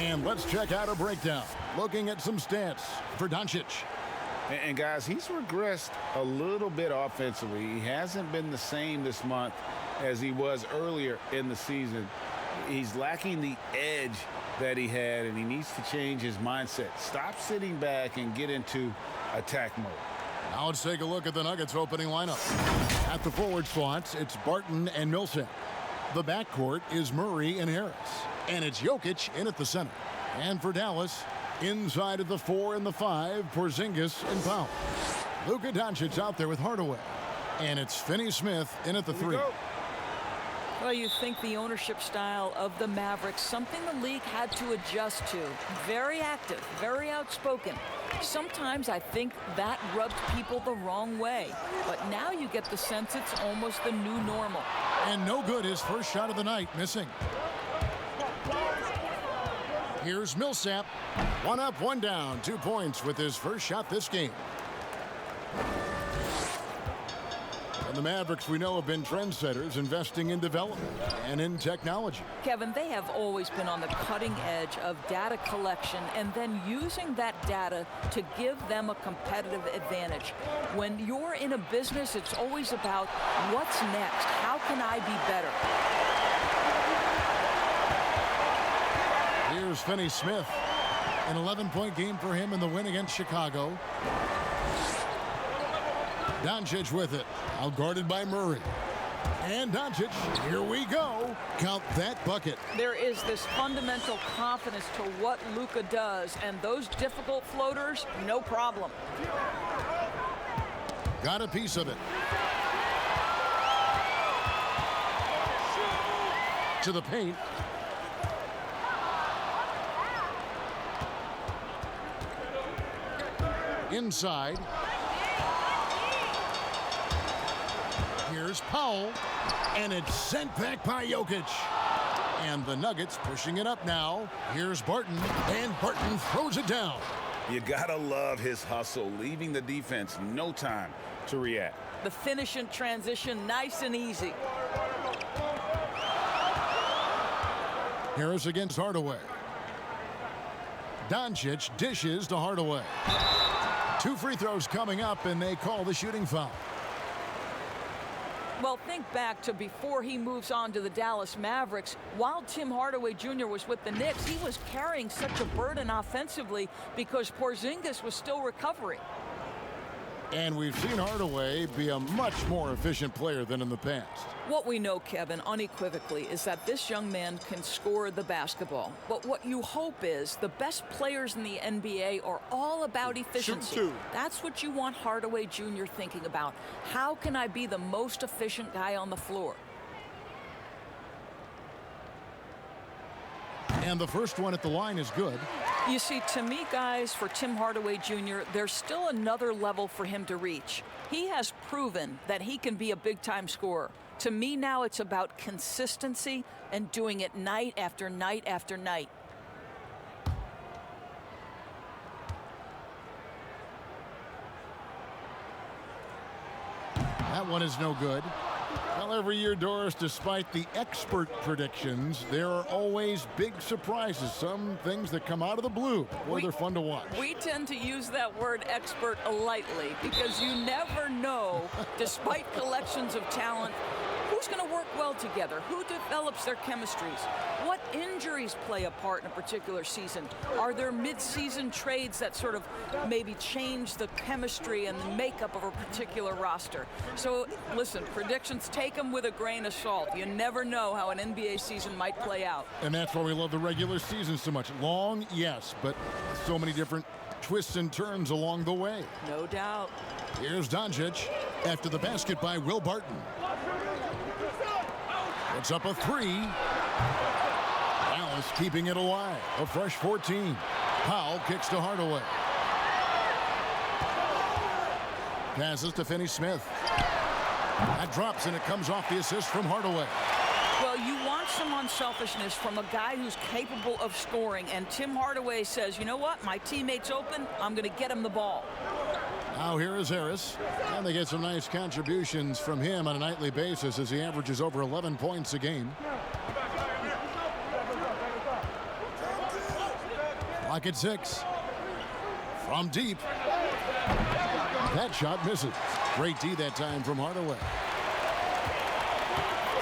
And let's check out a breakdown. Looking at some stats for Doncic. And guys, he's regressed a little bit offensively. He hasn't been the same this month as he was earlier in the season. He's lacking the edge that he had, and he needs to change his mindset. Stop sitting back and get into attack mode. Now let's take a look at the Nuggets opening lineup. At the forward slots, it's Barton and Millsap. The backcourt is Murray and Harris. And it's Jokic in at the center. And for Dallas, inside of the 4 and the 5, Porzingis and Powell. Luka Doncic out there with Hardaway. And it's Finney-Smith in at the 3. Well, you think the ownership style of the Mavericks, something the league had to adjust to. Very active, very outspoken. Sometimes I think that rubbed people the wrong way. But now you get the sense it's almost the new normal. And no good, his first shot of the night, missing. Here's Millsap. 1 up, 1 down. 2 points with his first shot this game. And the Mavericks, we know, have been trendsetters, investing in development and in technology. Kevin, they have always been on the cutting edge of data collection and then using that data to give them a competitive advantage. When you're in a business, it's always about what's next? How can I be better? Here's Finney-Smith. An 11-point game for him in the win against Chicago. Doncic with it. Outguarded by Murray. And Doncic, here we go. Count that bucket. There is this fundamental confidence to what Luka does, and those difficult floaters, no problem. Got a piece of it. To the paint. Inside. Here's Powell. And it's sent back by Jokic. And the Nuggets pushing it up now. Here's Barton. And Barton throws it down. You gotta love his hustle, leaving the defense no time to react. The finish in transition, nice and easy. Harris against Hardaway. Doncic dishes to Hardaway. 2 free throws coming up, and they call the shooting foul. Well, think back to before he moves on to the Dallas Mavericks. While Tim Hardaway Jr. was with the Knicks, he was carrying such a burden offensively because Porzingis was still recovering. And we've seen Hardaway be a much more efficient player than in the past. What we know, Kevin, unequivocally, is that this young man can score the basketball. But what you hope is the best players in the NBA are all about efficiency. That's what you want Hardaway Jr. thinking about. How can I be the most efficient guy on the floor? And the first one at the line is good. You see, to me, guys, for Tim Hardaway Jr., there's still another level for him to reach. He has proven that he can be a big-time scorer. To me now, it's about consistency and doing it night after night after night. That one is no good. Well, every year, Doris, despite the expert predictions, there are always big surprises, some things that come out of the blue. Boy, they're fun to watch. We tend to use that word expert lightly because you never know, despite collections of talent, who's going to work well together, who develops their chemistries, what injuries play a part in a particular season. Are there mid-season trades that sort of maybe change the chemistry and the makeup of a particular roster? So, listen, predictions, take them with a grain of salt. You never know how an NBA season might play out. And that's why we love the regular season so much. Long, yes, but so many different twists and turns along the way. No doubt. Here's Doncic after the basket by Will Barton. It's up a 3. Dallas keeping it alive. A fresh 14. Powell kicks to Hardaway. Passes to Finney-Smith. That drops, and it comes off the assist from Hardaway. Well, you want some unselfishness from a guy who's capable of scoring, and Tim Hardaway says, you know what, my teammate's open, I'm going to get him the ball. Now here is Harris, and they get some nice contributions from him on a nightly basis as he averages over 11 points a game. Clock at 6. From deep. That shot misses. Great D that time from Hardaway.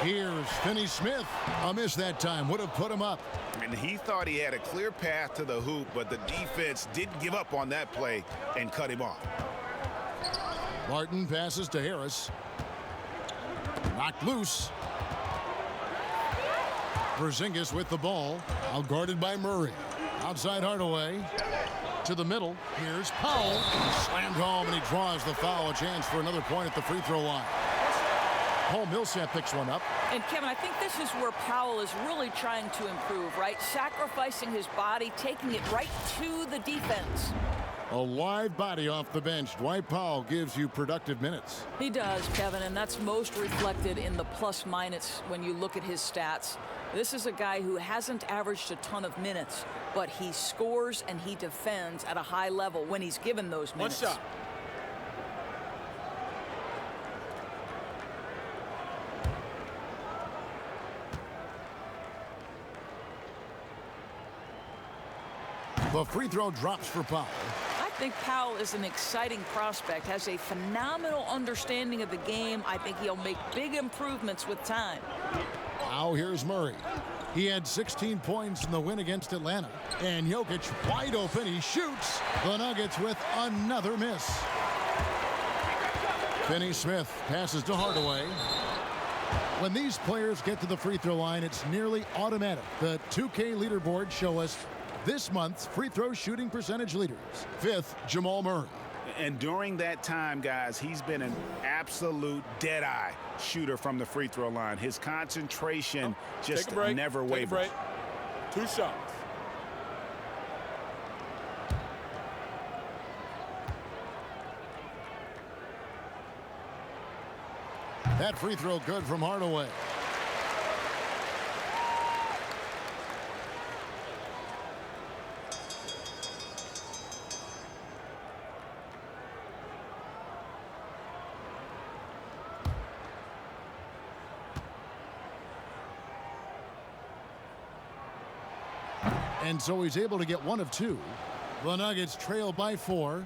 Here's Finney Smith. A miss that time. Would have put him up. And he thought he had a clear path to the hoop, but the defense didn't give up on that play and cut him off. Barton passes to Harris. Knocked loose. Porzingis with the ball. Out guarded by Murray. Outside Hardaway. To the middle. Here's Powell. Slammed home, and he draws the foul. A chance for another point at the free throw line. Paul Millsap picks one up. And Kevin, I think this is where Powell is really trying to improve, right? Sacrificing his body, taking it right to the defense. A live body off the bench. Dwight Powell gives you productive minutes. He does, Kevin, and that's most reflected in the plus-minus when you look at his stats. This is a guy who hasn't averaged a ton of minutes, but he scores and he defends at a high level when he's given those minutes. One shot. The free throw drops for Powell. I think Powell is an exciting prospect, has a phenomenal understanding of the game. I think he'll make big improvements with time. Now here's Murray. He had 16 points in the win against Atlanta. And Jokic wide open. He shoots. The Nuggets with another miss. Finney Smith passes to Hardaway. When these players get to the free throw line, it's nearly automatic. The 2K leaderboards show us this month's free throw shooting percentage leaders. 5th, Jamal Murray. And during that time, guys, he's been an absolute dead-eye shooter from the free throw line. His concentration just never wavers. 2 shots. That free throw good from Hardaway. And so he's able to get 1 of 2. The Nuggets trail by 4.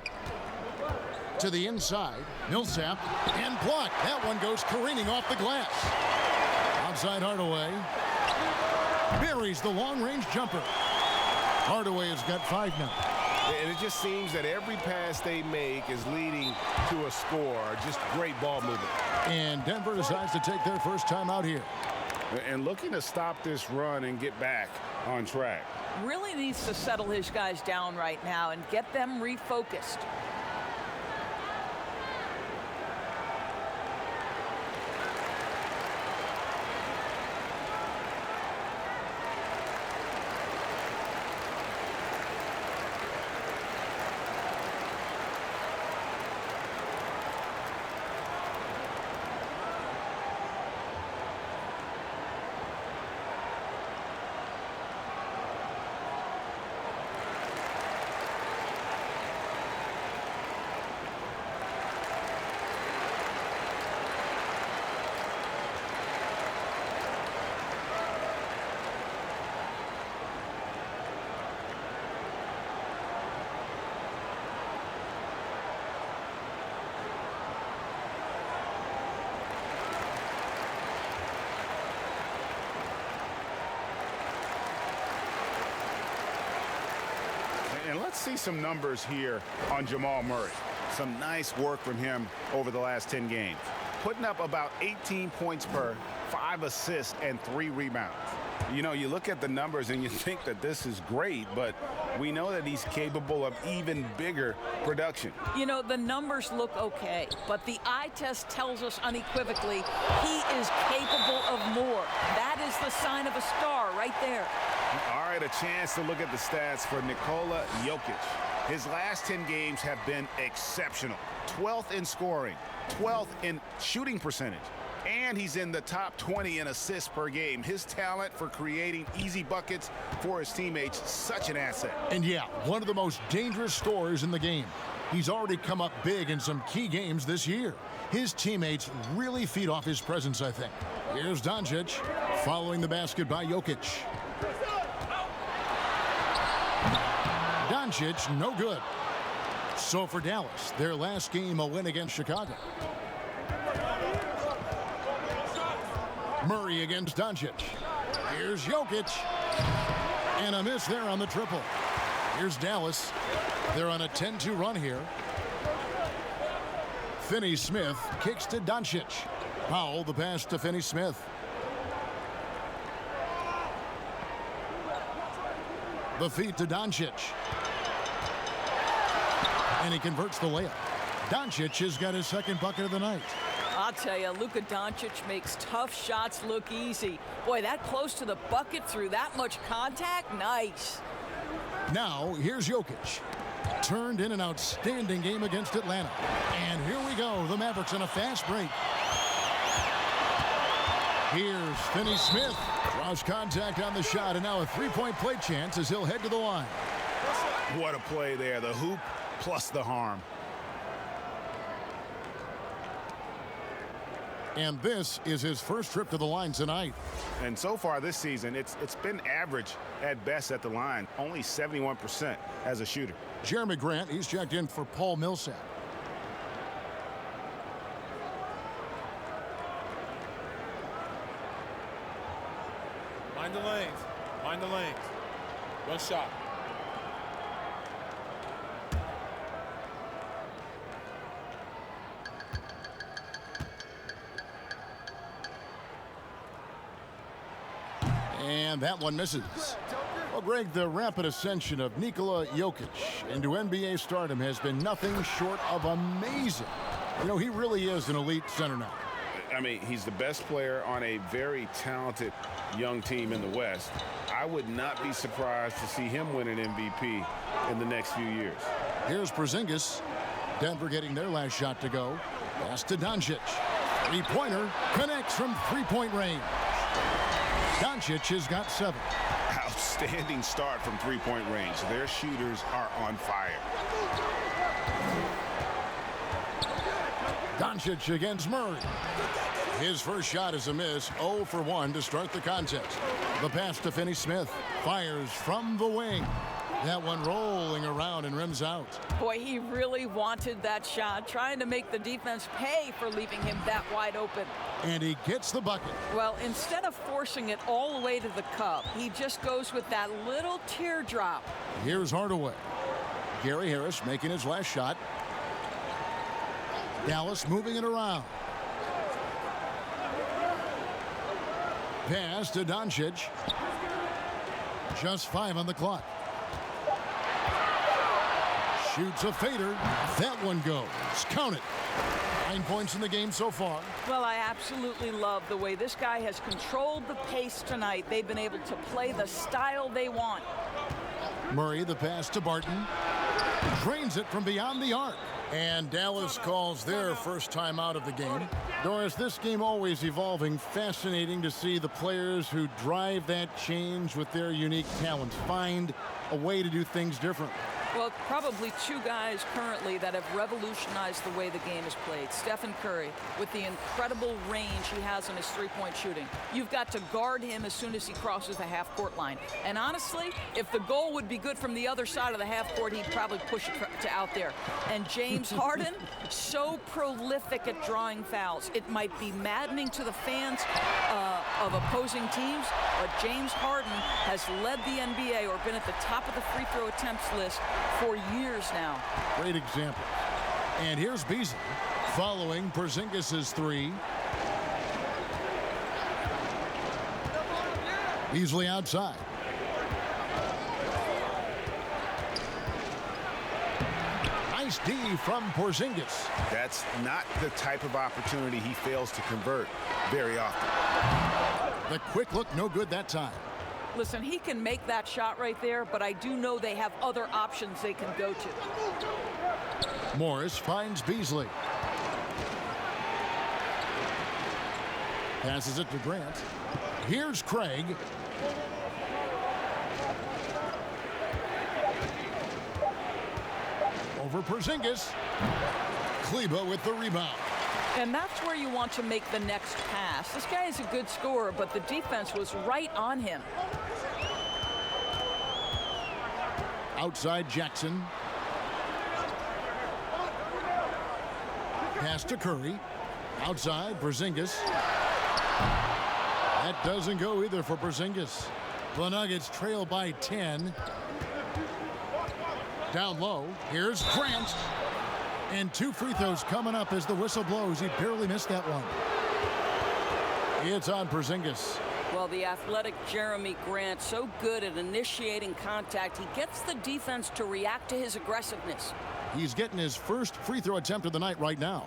To the inside. Millsap and blocked. That one goes careening off the glass. Outside Hardaway. Buries the long-range jumper. Hardaway has got 5 now. And it just seems that every pass they make is leading to a score. Just great ball movement. And Denver decides to take their first time out here. And looking to stop this run and get back on track. Really needs to settle his guys down right now and get them refocused. And let's see some numbers here on Jamal Murray. Some nice work from him over the last 10 games. Putting up about 18 points per, 5 assists, and 3 rebounds. You know, you look at the numbers and you think that this is great, but we know that he's capable of even bigger production. You know, the numbers look okay, but the eye test tells us unequivocally he is capable of more. That is the sign of a star right there. All right, a chance to look at the stats for Nikola Jokic. His last 10 games have been exceptional. 12th in scoring, 12th in shooting percentage, and he's in the top 20 in assists per game. His talent for creating easy buckets for his teammates, such an asset. And yeah, one of the most dangerous scorers in the game. He's already come up big in some key games this year. His teammates really feed off his presence, I think. Here's Doncic following the basket by Jokic. Doncic, no good. So for Dallas, their last game a win against Chicago. Murray against Doncic. Here's Jokic. And a miss there on the triple. Here's Dallas. They're on a 10-2 run here. Finney-Smith kicks to Doncic. Powell the pass to Finney-Smith. The feed to Doncic. And he converts the layup. Doncic has got his second bucket of the night. I'll tell you, Luka Doncic makes tough shots look easy. Boy, that close to the bucket through that much contact, nice. Now, here's Jokic. Turned in an outstanding game against Atlanta. And here we go, the Mavericks on a fast break. Here's Finney-Smith. Draws contact on the shot, and now a three-point play chance as he'll head to the line. What a play there. The hoop plus the harm. And this is his first trip to the line tonight. And so far this season, it's been average at best at the line. Only 71% as a shooter. Jeremy Grant, he's checked in for Paul Millsap. Mind the lanes. Mind the lanes. One shot. And that one misses. Well, Greg, the rapid ascension of Nikola Jokic into NBA stardom has been nothing short of amazing. You know, he really is an elite center now. I mean, he's the best player on a very talented young team in the West. I would not be surprised to see him win an MVP in the next few years. Here's Porzingis. Denver getting their last shot to go. Pass to Doncic. Three-pointer connects from three-point range. Doncic has got 7. Outstanding start from three-point range. Their shooters are on fire. Doncic against Murray. His first shot is a miss. 0 for 1 to start the contest. The pass to Finney-Smith. Fires from the wing. That one rolling around and rims out. Boy, he really wanted that shot, trying to make the defense pay for leaving him that wide open. And he gets the bucket. Well, instead of forcing it all the way to the cup, he just goes with that little teardrop. Here's Hardaway. Gary Harris making his last shot. Dallas moving it around. Pass to Doncic. Just 5 on the clock. Shoots a fader. That one goes. Count it. 9 points in the game so far. Well, I absolutely love the way this guy has controlled the pace tonight. They've been able to play the style they want. Murray, the pass to Barton. Drains it from beyond the arc. And Dallas calls their first time out of the game. Doris, this game always evolving. Fascinating to see the players who drive that change with their unique talents find a way to do things different. Well, probably two guys currently that have revolutionized the way the game is played. Stephen Curry, with the incredible range he has in his three-point shooting. You've got to guard him as soon as he crosses the half-court line. And honestly, if the goal would be good from the other side of the half-court, he'd probably push it to out there. And James Harden, so prolific at drawing fouls. It might be maddening to the fans of opposing teams, but James Harden has led the NBA or been at the top of the free throw attempts list for years now. Great example. And here's Beasley following Porzingis' 3. Beasley outside. Nice D from Porzingis. That's not the type of opportunity he fails to convert very often. The quick look, no good that time. Listen, he can make that shot right there, but I do know they have other options they can go to. Morris finds Beasley. Passes it to Grant. Here's Craig. Over Porzingis. Kleba with the rebound. And that's where you want to make the next pass. This guy is a good scorer, but the defense was right on him. Outside Jackson. Pass to Curry. Outside Porzingis. That doesn't go either for Porzingis. The Nuggets trail by 10. Down low. Here's Grant. And 2 free throws coming up as the whistle blows. He barely missed that one. It's on Porzingis. Well, the athletic Jeremy Grant, so good at initiating contact. He gets the defense to react to his aggressiveness. He's getting his first free throw attempt of the night right now.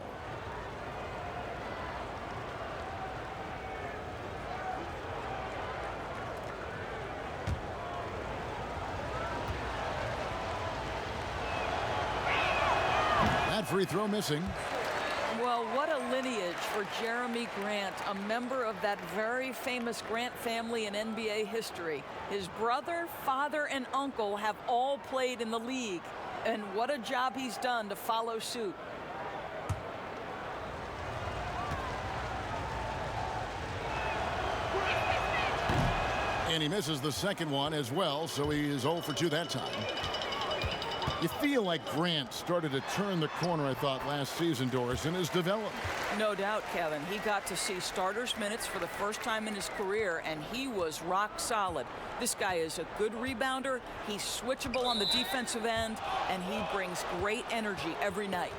That free throw missing. Well, what a lineage for Jeremy Grant, a member of that very famous Grant family in NBA history. His brother, father, and uncle have all played in the league. And what a job he's done to follow suit. And he misses the second one as well, so he is 0 for 2 that time. You feel like Grant started to turn the corner, I thought, last season, Doris, in his development. No doubt, Kevin. He got to see starters minutes for the first time in his career, and he was rock solid. This guy is a good rebounder. He's switchable on the defensive end, and he brings great energy every night.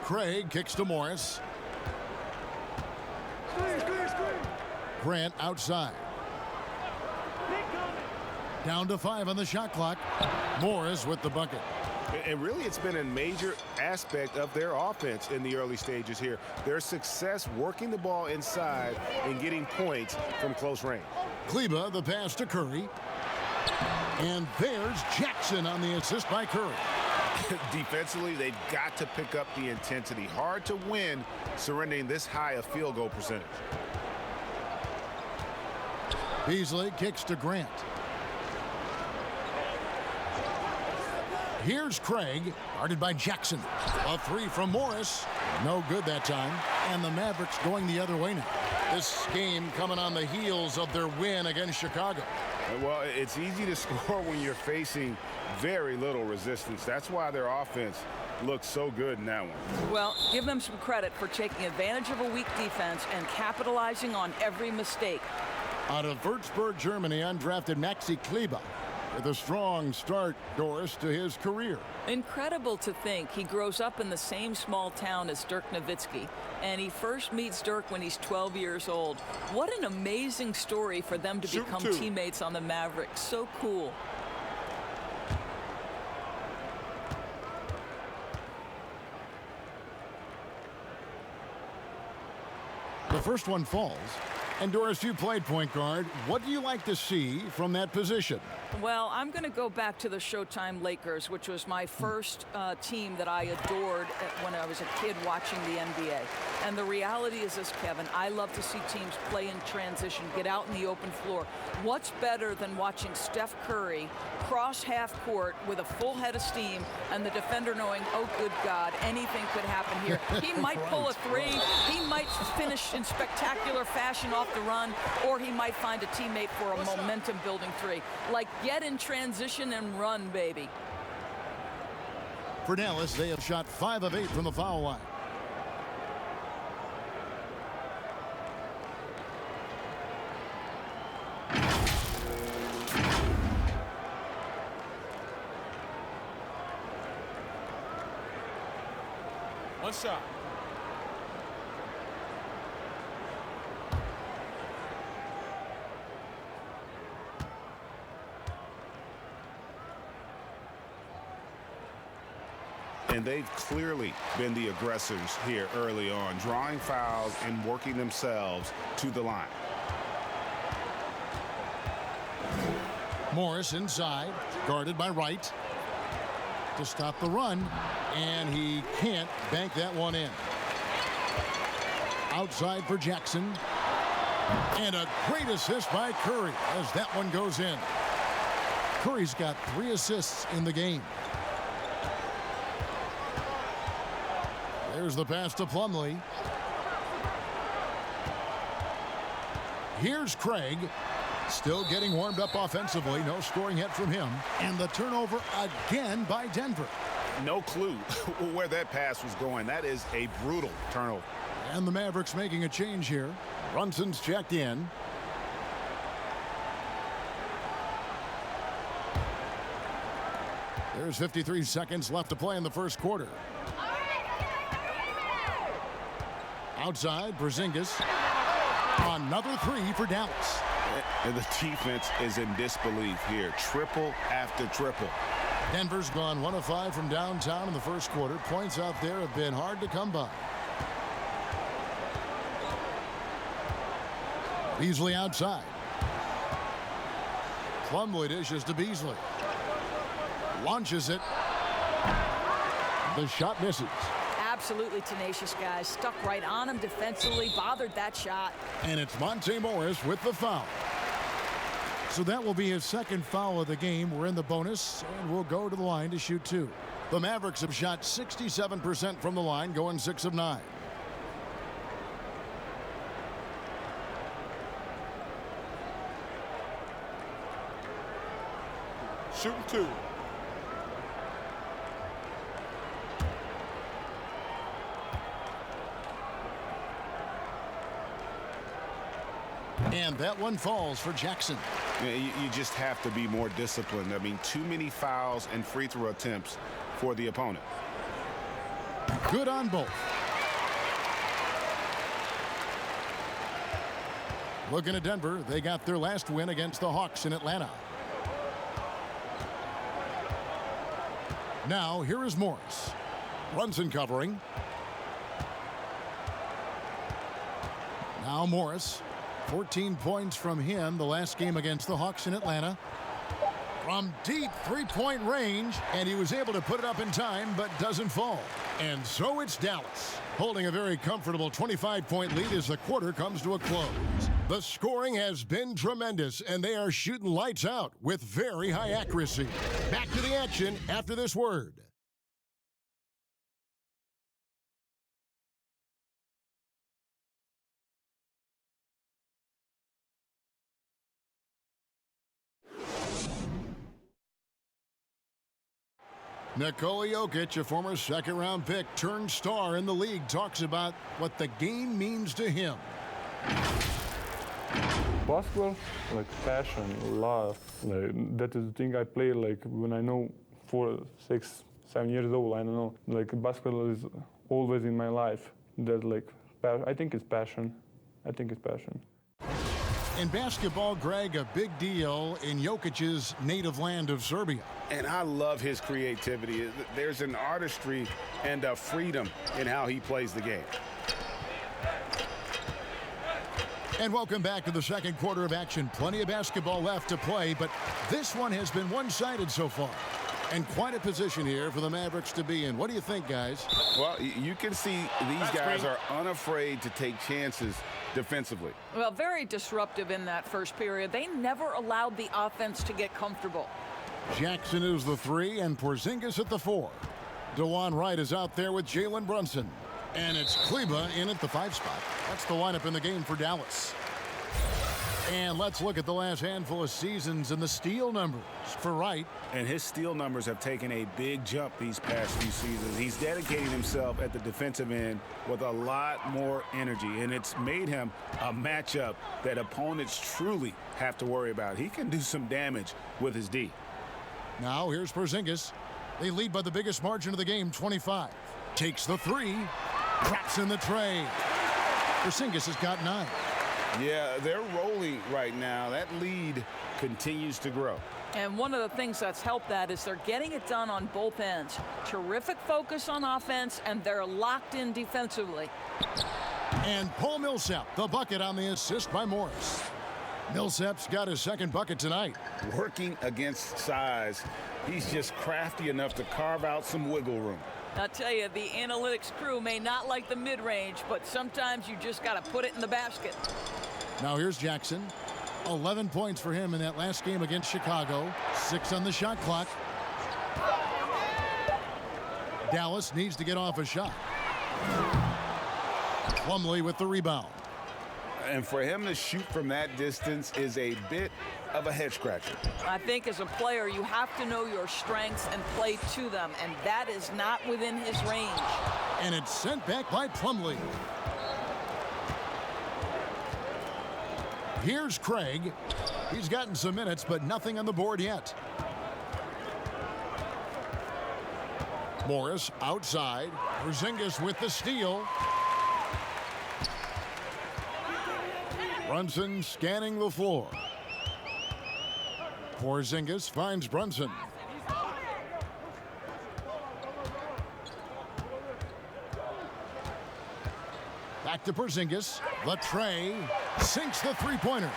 Craig kicks to Morris. Grant outside. Down to 5 on the shot clock. Morris with the bucket. And really, it's been a major aspect of their offense in the early stages here. Their success working the ball inside and getting points from close range. Kleba, the pass to Curry. And there's Jackson on the assist by Curry. Defensively, they've got to pick up the intensity. Hard to win surrendering this high a field goal percentage. Beasley kicks to Grant. Here's Craig, guarded by Jackson. A 3 from Morris. No good that time. And the Mavericks going the other way now. This game coming on the heels of their win against Chicago. Well, it's easy to score when you're facing very little resistance. That's why their offense looks so good in that one. Well, give them some credit for taking advantage of a weak defense and capitalizing on every mistake. Out of Würzburg, Germany, undrafted Maxi Kleba with a strong start, Doris, to his career. Incredible to think he grows up in the same small town as Dirk Nowitzki, and he first meets Dirk when he's 12 years old. What an amazing story for them to become teammates on the Mavericks. So cool. The first one falls. And Doris, you played point guard. What do you like to see from that position? Well, I'm going to go back to the Showtime Lakers, which was my first team that I adored when I was a kid watching the NBA. And the reality is this, Kevin, I love to see teams play in transition, get out in the open floor. What's better than watching Steph Curry cross half court with a full head of steam and the defender knowing, oh, good God, anything could happen here. He might pull a 3. He might finish in spectacular fashion off the run, or he might find a teammate for a momentum-building 3. Like, get in transition and run, baby. For Dallas, they have shot 5 of 8 from the foul line. One shot. And they've clearly been the aggressors here early on, drawing fouls and working themselves to the line. Morris inside, guarded by Wright to stop the run, and he can't bank that one in. Outside for Jackson, and a great assist by Curry as that one goes in. Curry's got 3 assists in the game. There's the pass to Plumlee. Here's Craig. Still getting warmed up offensively. No scoring hit from him. And the turnover again by Denver. No clue where that pass was going. That is a brutal turnover. And the Mavericks making a change here. Brunson's checked in. There's 53 seconds left to play in the first quarter. Outside, Porzingis. Another three for Dallas. And the defense is in disbelief here. Triple after triple. Denver's gone 1 of 5 from downtown in the first quarter. Points out there have been hard to come by. Beasley outside. Plumlee dishes to Beasley. Launches it. The shot misses. Absolutely tenacious, guys. Stuck right on him defensively, bothered that shot. And it's Monte Morris with the foul. So that will be his second foul of the game. We're in the bonus, and we'll go to the line to shoot 2. The Mavericks have shot 67% from the line, going 6 of 9. Shooting 2. And that one falls for Jackson. Yeah, you just have to be more disciplined. I mean, too many fouls and free throw attempts for the opponent. Good on both. Looking at Denver, they got their last win against the Hawks in Atlanta. Now, here is Morris. Brunson covering. Now Morris. 14 points from him the last game against the Hawks in Atlanta. From deep three-point range, and he was able to put it up in time, but doesn't fall. And so it's Dallas, holding a very comfortable 25-point lead as the quarter comes to a close. The scoring has been tremendous, and they are shooting lights out with very high accuracy. Back to the action after this word. Nikola Jokic, a former second-round pick, turned star in the league, talks about what the game means to him. Basketball, like passion, love. Like, that is the thing I play like when I know 4, 6, 7 years old. I don't know. Like basketball is always in my life. That like I think it's passion. I think it's passion. In basketball, Greg, a big deal in Jokic's native land of Serbia. And I love his creativity. There's an artistry and a freedom in how he plays the game. And welcome back to the second quarter of action. Plenty of basketball left to play, but this one has been one-sided so far. And quite a position here for the Mavericks to be in. What do you think, guys? Well, you can see these guys are unafraid to take chances defensively. Well, very disruptive in that first period. They never allowed the offense to get comfortable. Jackson is the 3 and Porzingis at the 4. DeJuan Wright is out there with Jalen Brunson. And it's Kleba in at the 5 spot. That's the lineup in the game for Dallas. And let's look at the last handful of seasons and the steal numbers for Wright. And his steal numbers have taken a big jump these past few seasons. He's dedicated himself at the defensive end with a lot more energy, and it's made him a matchup that opponents truly have to worry about. He can do some damage with his D. Now here's Porzingis. They lead by the biggest margin of the game, 25. Takes the 3. Drops in the tray. Porzingis has got 9. Yeah, they're rolling right now. That lead continues to grow. And one of the things that's helped that is they're getting it done on both ends. Terrific focus on offense, and they're locked in defensively. And Paul Millsap, the bucket on the assist by Morris. Millsap's got his second bucket tonight. Working against size, he's just crafty enough to carve out some wiggle room. I'll tell you, the analytics crew may not like the mid-range, but sometimes you just got to put it in the basket. Now here's Jackson. 11 points for him in that last game against Chicago. 6 on the shot clock. Dallas needs to get off a shot. Plumlee with the rebound. And for him to shoot from that distance is a bit of a head scratcher. I think as a player, you have to know your strengths and play to them, and that is not within his range. And it's sent back by Plumlee. Here's Craig. He's gotten some minutes, but nothing on the board yet. Morris outside. Porzingis with the steal. Brunson scanning the floor. Porzingis finds Brunson. Back to Porzingis. The tray sinks the three-pointer.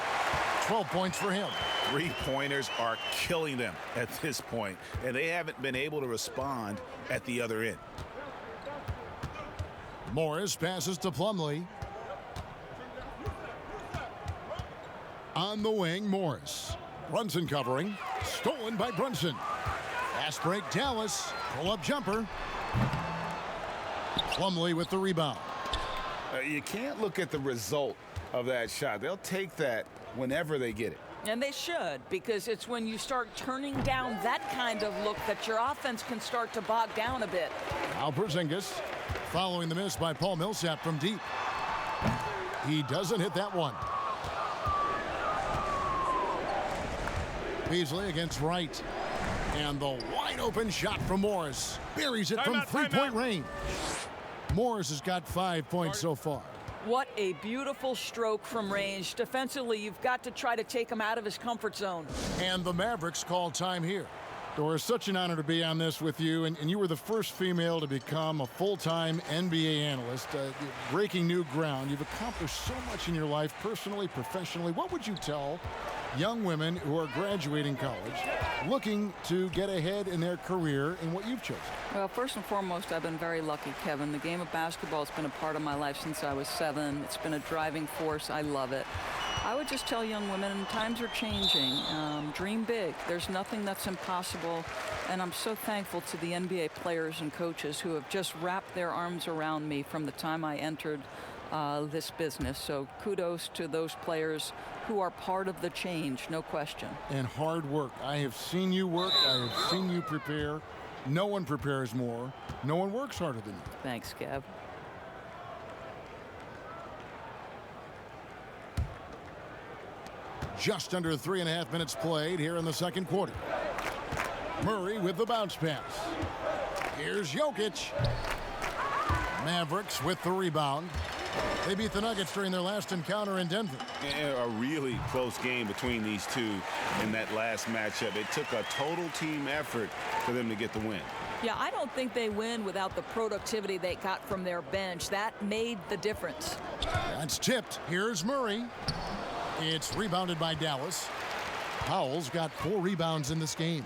12 points for him. Three-pointers are killing them at this point, and they haven't been able to respond at the other end. Morris passes to Plumlee. On the wing, Morris. Brunson covering. Stolen by Brunson. Fast break, Dallas. Pull-up jumper. Plumlee with the rebound. You can't look at the result of that shot. They'll take that whenever they get it. And they should, because it's when you start turning down that kind of look that your offense can start to bog down a bit. Now Porzingis following the miss by Paul Millsap from deep. He doesn't hit that one. Beasley against Wright. And the wide open shot from Morris. Buries it from three-point range. Morris has got 5 points so far. What a beautiful stroke from range. Defensively, you've got to try to take him out of his comfort zone. And the Mavericks call time here. Doris, such an honor to be on this with you. And you were the first female to become a full-time NBA analyst. Breaking new ground. You've accomplished so much in your life, personally, professionally. What would you tell young women who are graduating college, looking to get ahead in their career in what you've chosen? Well, first and foremost, I've been very lucky, Kevin. The game of basketball has been a part of my life since I was 7. It's been a driving force. I love it. I would just tell young women, times are changing. Dream big. There's nothing that's impossible. And I'm so thankful to the NBA players and coaches who have just wrapped their arms around me from the time I entered this business. So kudos to those players who are part of the change, no question. And hard work. I have seen you work. I have seen you prepare. No one prepares more. No one works harder than you. Thanks, Kev. Just under 3.5 minutes played here in the second quarter. Murray with the bounce pass. Here's Jokic. Mavericks with the rebound. They beat the Nuggets during their last encounter in Denver. A really close game between these two in that last matchup. It took a total team effort for them to get the win. Yeah, I don't think they win without the productivity they got from their bench. That made the difference. That's tipped. Here's Murray. It's rebounded by Dallas. Powell's got 4 rebounds in this game.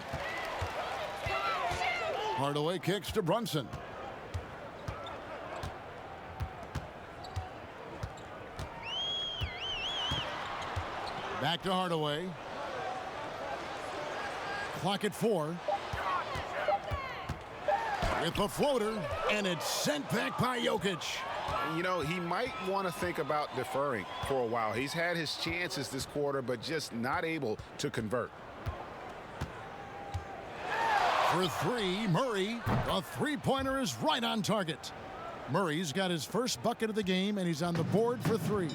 Hardaway kicks to Brunson. Back to Hardaway. Clock at 4. With the floater, and it's sent back by Jokic. You know, he might want to think about deferring for a while. He's had his chances this quarter, but just not able to convert. For 3, Murray. The three-pointer is right on target. Murray's got his first bucket of the game, and he's on the board for 3.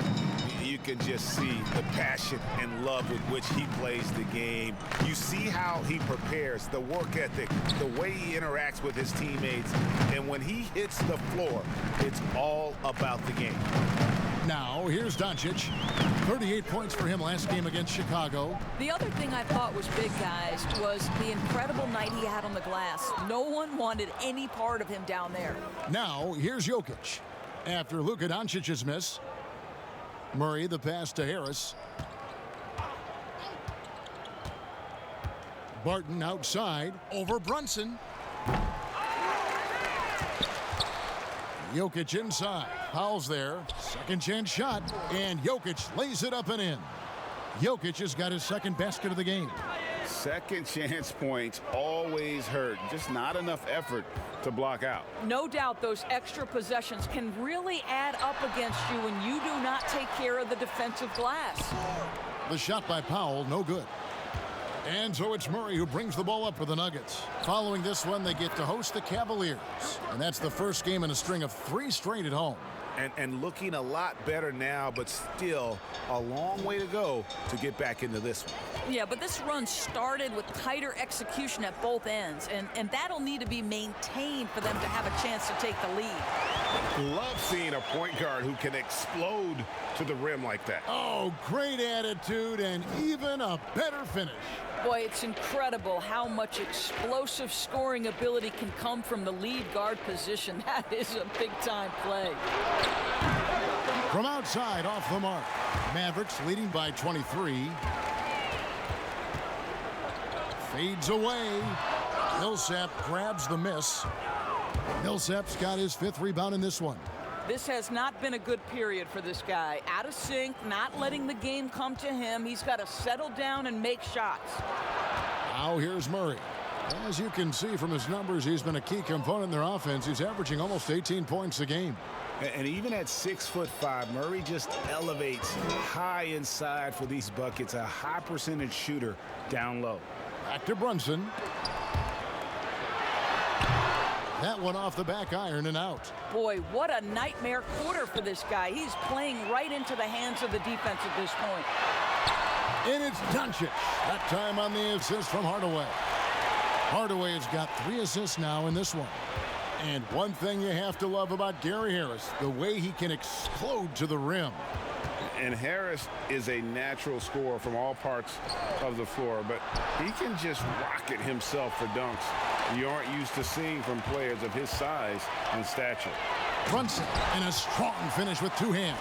You can just see the passion and love with which he plays the game. You see how he prepares, the work ethic, the way he interacts with his teammates. And when he hits the floor, it's all about the game. Now, here's Doncic. 38 points for him last game against Chicago. The other thing I thought was big, guys, was the incredible night he had on the glass. No one wanted any part of him down there. Now, here's Jokic. After Luka Doncic's miss, Murray the pass to Harris. Barton outside over Brunson. Jokic inside. Powell's there. Second chance shot. And Jokic lays it up and in. Jokic has got his second basket of the game. Second chance points always hurt. Just not enough effort to block out. No doubt those extra possessions can really add up against you when you do not take care of the defensive glass. The shot by Powell, no good. And so it's Murray who brings the ball up for the Nuggets. Following this one, they get to host the Cavaliers. And that's the first game in a string of 3 straight at home. And looking a lot better now, but still a long way to go to get back into this one. Yeah, but this run started with tighter execution at both ends, and that'll need to be maintained for them to have a chance to take the lead. Love seeing a point guard who can explode to the rim like that. Oh, great attitude and even a better finish. Boy, it's incredible how much explosive scoring ability can come from the lead guard position. That is a big-time play. From outside, off the mark. Mavericks leading by 23. Fades away. Millsap grabs the miss. Millsap's got his 5th rebound in this one. This has not been a good period for this guy. Out of sync, not letting the game come to him. He's got to settle down and make shots. Now here's Murray. As you can see from his numbers, he's been a key component in their offense. He's averaging almost 18 points a game. And even at 6'5", Murray just elevates high inside for these buckets. A high percentage shooter down low. Back to Brunson. That one off the back iron and out. Boy, what a nightmare quarter for this guy. He's playing right into the hands of the defense at this point. And it's Doncic. That time on the assist from Hardaway. Hardaway has got 3 assists now in this one. And one thing you have to love about Gary Harris, the way he can explode to the rim. And Harris is a natural scorer from all parts of the floor, but he can just rocket himself for dunks you aren't used to seeing from players of his size and stature. Brunson and a strong finish with 2 hands.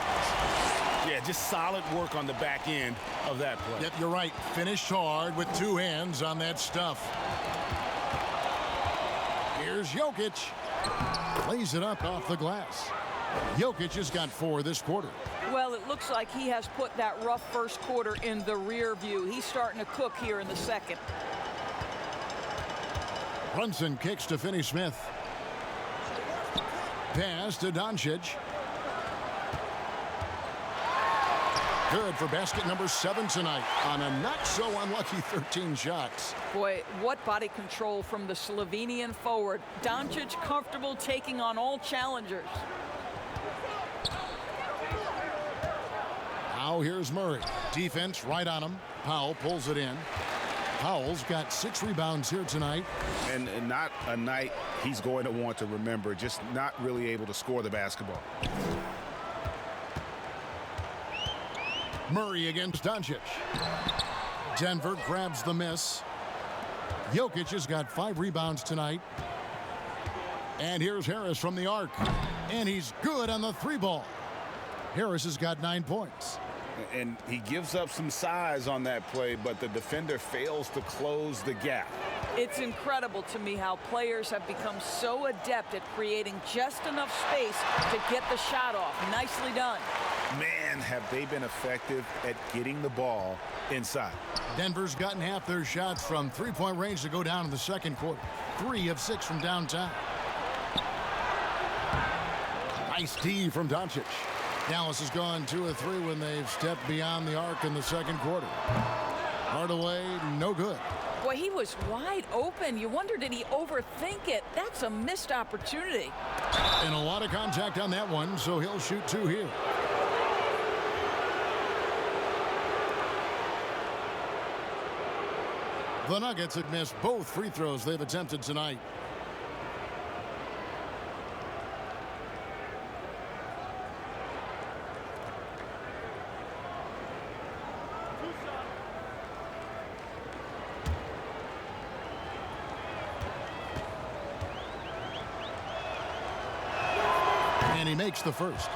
Yeah, just solid work on the back end of that play. Yep, you're right. Finished hard with 2 hands on that stuff. Here's Jokic. Plays it up off the glass. Jokic has got 4 this quarter. Well, it looks like he has put that rough first quarter in the rear view. He's starting to cook here in the second. Brunson kicks to Finney-Smith. Pass to Doncic. Good for basket number 7 tonight on a not-so-unlucky 13 shots. Boy, what body control from the Slovenian forward. Doncic comfortable taking on all challengers. Now here's Murray. Defense right on him. Powell pulls it in. Powell's got 6 rebounds here tonight. And not a night he's going to want to remember, just not really able to score the basketball. Murray against Doncic. Denver grabs the miss. Jokic has got 5 rebounds tonight. And here's Harris from the arc. And he's good on the 3-ball. Harris has got 9 points. And he gives up some size on that play, but the defender fails to close the gap. It's incredible to me how players have become so adept at creating just enough space to get the shot off. Nicely done. Man, have they been effective at getting the ball inside. Denver's gotten half their shots from 3-point range to go down in the second quarter. 3 of 6 from downtown. Nice D from Doncic. Dallas has gone 2 of 3 when they've stepped beyond the arc in the second quarter. Hardaway, no good. Boy, he was wide open. You wonder, did he overthink it? That's a missed opportunity. And a lot of contact on that one, so he'll shoot 2 here. The Nuggets have missed both free throws they've attempted tonight. And he makes the first.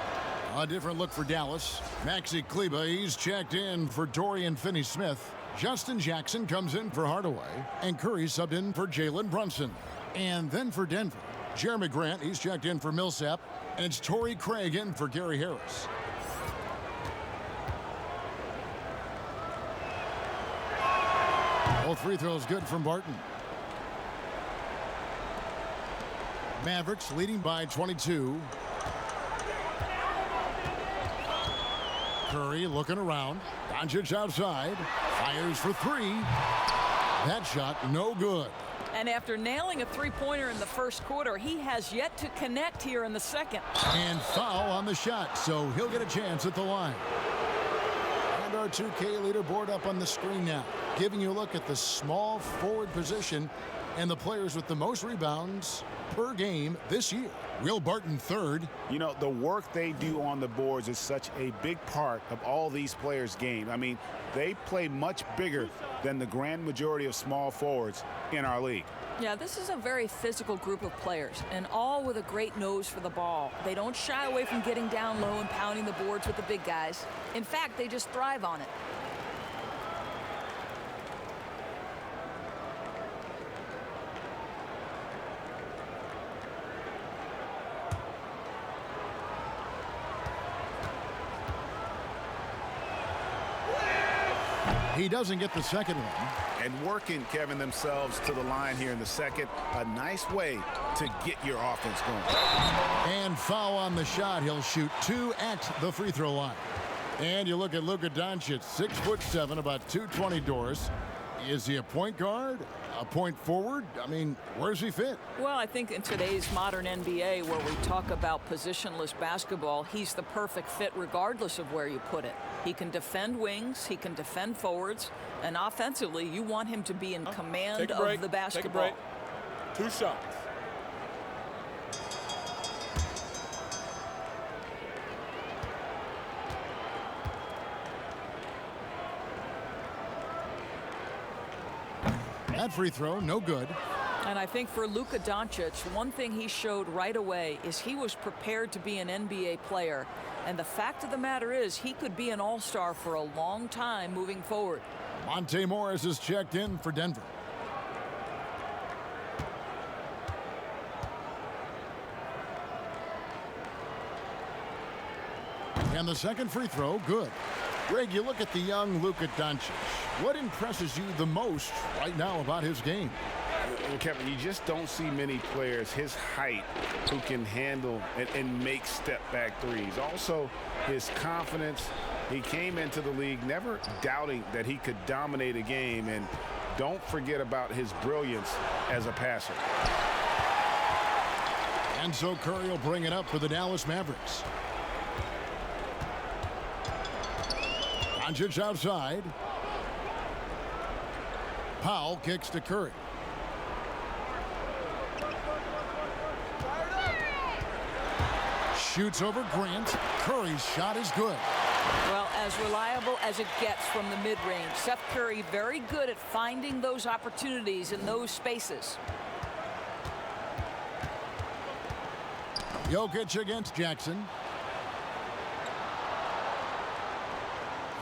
A different look for Dallas. Maxi Kleber, he's checked in for Dorian Finney-Smith. Justin Jackson comes in for Hardaway. And Curry subbed in for Jalen Brunson. And then for Denver, Jeremy Grant, he's checked in for Millsap. And it's Torrey Craig in for Gary Harris. Both free throws good from Barton. Mavericks leading by 22. Curry looking around. Doncic outside. Fires for three. That shot no good. And after nailing a three-pointer in the first quarter, he has yet to connect here in the second. And foul on the shot, so he'll get a chance at the line. And our 2K leaderboard up on the screen now, giving you a look at the small forward position and the players with the most rebounds per game this year. Will Barton third. You know, the work they do on the boards is such a big part of all these players' game. I mean, they play much bigger than the grand majority of small forwards in our league. Yeah, this is a very physical group of players, and all with a great nose for the ball. They don't shy away from getting down low and pounding the boards with the big guys. In fact, they just thrive on it. He doesn't get the second one. And working, Kevin, themselves to the line here in the second. A nice way to get your offense going. And foul on the shot. He'll shoot two at the free throw line. And you look at Luka Doncic, 6'7", about 220 doors. Is he a point guard? A point forward? I mean, where's he fit? Well, I think in today's modern NBA, where we talk about positionless basketball, he's the perfect fit regardless of where you put it. He can defend wings, he can defend forwards, and offensively, you want him to be in command of the basketball. Take a break. 2 shots. That free throw, no good. And I think for Luka Doncic, one thing he showed right away is he was prepared to be an NBA player. And the fact of the matter is he could be an all-star for a long time moving forward. Monte Morris is checked in for Denver. And the second free throw, good. Greg, you look at the young Luka Doncic. What impresses you the most right now about his game? Well, Kevin, you just don't see many players his height who can handle and make step-back threes. Also, his confidence. He came into the league never doubting that he could dominate a game. And don't forget about his brilliance as a passer. And so Curry will bring it up for the Dallas Mavericks. Doncic outside. Powell kicks to Curry. Shoots over Grant. Curry's shot is good. Well, as reliable as it gets from the mid-range. Seth Curry very good at finding those opportunities in those spaces. Jokic against Jackson.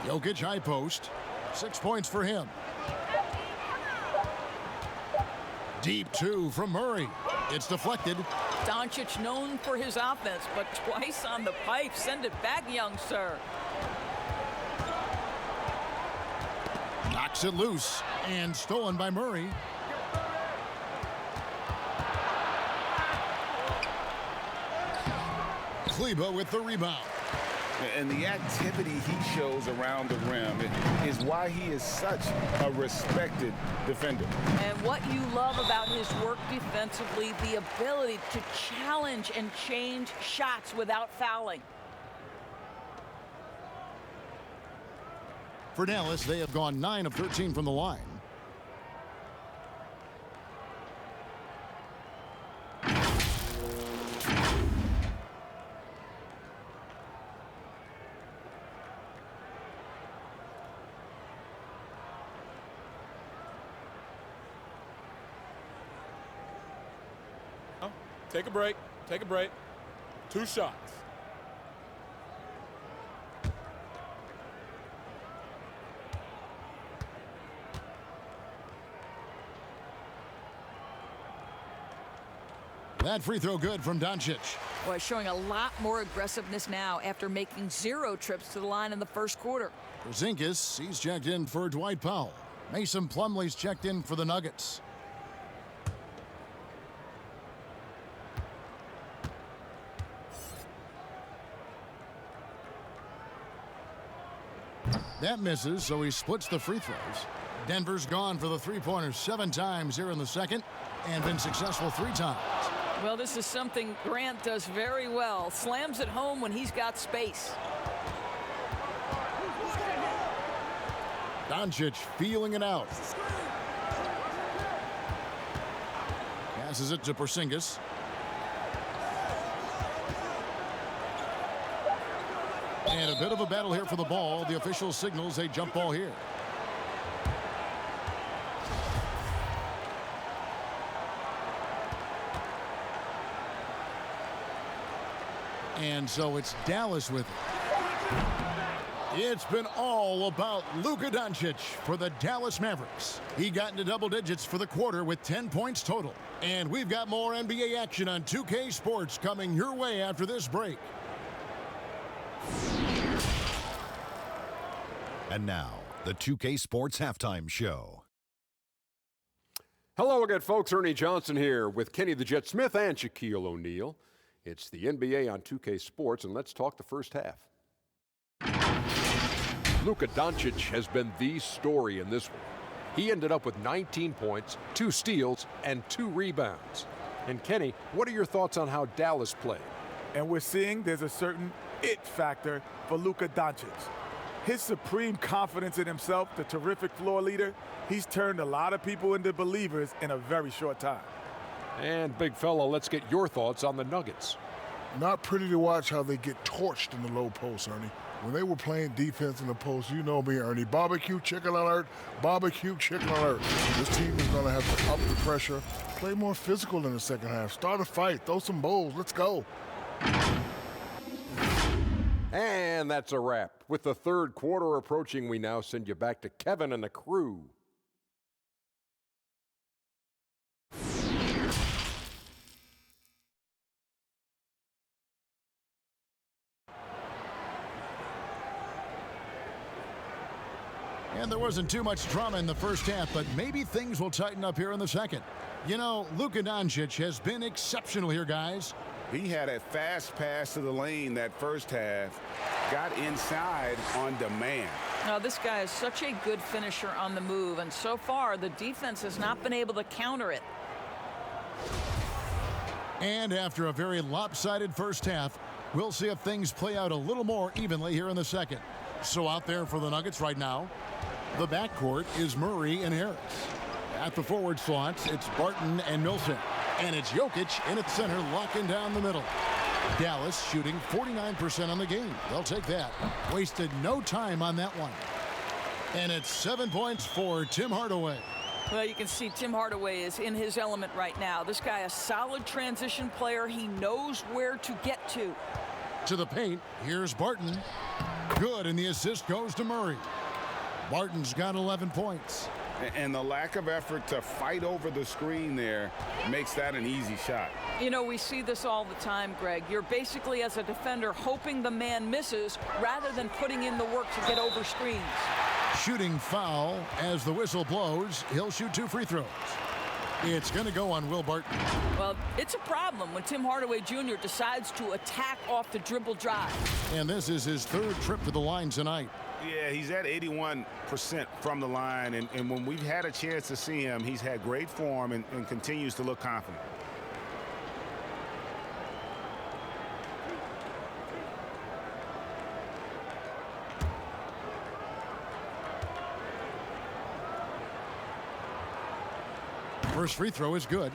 Jokic high post. 6 points for him. Deep two from Murray. It's deflected. Doncic known for his offense, but twice on the pipe. Send it back, young sir. Knocks it loose and stolen by Murray. Kleba with the rebound. And the activity he shows around the rim is why he is such a respected defender. And what you love about his work defensively, the ability to challenge and change shots without fouling. For Dallas, they have gone 9 of 13 from the line. Take a break. Take a break. 2 shots. That free throw good from Doncic. Boy, showing a lot more aggressiveness now after making 0 trips to the line in the first quarter. Porzingis, he's checked in for Dwight Powell. Mason Plumlee's checked in for the Nuggets. That misses, so he splits the free throws. Denver's gone for the three-pointers 7 times here in the second and been successful 3 times. Well, this is something Grant does very well. Slams it home when he's got space. Doncic feeling it out. Passes it to Porzingis. And a bit of a battle here for the ball. The official signals a jump ball here. And so it's Dallas with it. It's been all about Luka Doncic for the Dallas Mavericks. He got into double digits for the quarter with 10 points total. And we've got more NBA action on 2K Sports coming your way after this break. And now, the 2K Sports Halftime Show. Hello again, folks. Ernie Johnson here with Kenny the Jet Smith and Shaquille O'Neal. It's the NBA on 2K Sports, and let's talk the first half. Luka Doncic has been the story in this one. He ended up with 19 points, 2 steals, and 2 rebounds. And Kenny, what are your thoughts on how Dallas played? And we're seeing there's a certain it factor for Luka Doncic. His supreme confidence in himself, the terrific floor leader, he's turned a lot of people into believers in a very short time. And big fella, let's get your thoughts on the Nuggets. Not pretty to watch how they get torched in the low post, Ernie. When they were playing defense in the post, you know me, Ernie. Barbecue chicken alert, barbecue chicken alert. This team is going to have to up the pressure, play more physical in the second half, start a fight, throw some bowls, let's go. And that's a wrap. With the third quarter approaching, we now send you back to Kevin and the crew. And there wasn't too much drama in the first half, but maybe things will tighten up here in the second. You know, Luka Doncic has been exceptional here, guys. He had a fast pass to the lane that first half, got inside on demand. Now, this guy is such a good finisher on the move, and so far the defense has not been able to counter it. And after a very lopsided first half, we'll see if things play out a little more evenly here in the second. So out there for the Nuggets right now, the backcourt is Murray and Harris. At the forward slots, it's Barton and Millsap. And it's Jokic in at center, locking down the middle. Dallas shooting 49% on the game. They'll take that. Wasted no time on that one. And it's 7 points for Tim Hardaway. Well, you can see Tim Hardaway is in his element right now. This guy, a solid transition player. He knows where to get to. To the paint, here's Barton. Good, and the assist goes to Murray. Barton's got 11 points. And the lack of effort to fight over the screen there makes that an easy shot. You know, we see this all the time, Greg. You're basically, as a defender, hoping the man misses rather than putting in the work to get over screens. Shooting foul as the whistle blows. He'll shoot 2 free throws. It's going to go on Will Barton. Well, it's a problem when Tim Hardaway Jr. decides to attack off the dribble drive. And this is his 3rd trip to the line tonight. Yeah, he's at 81% from the line, and when we've had a chance to see him, he's had great form and continues to look confident. First free throw is good.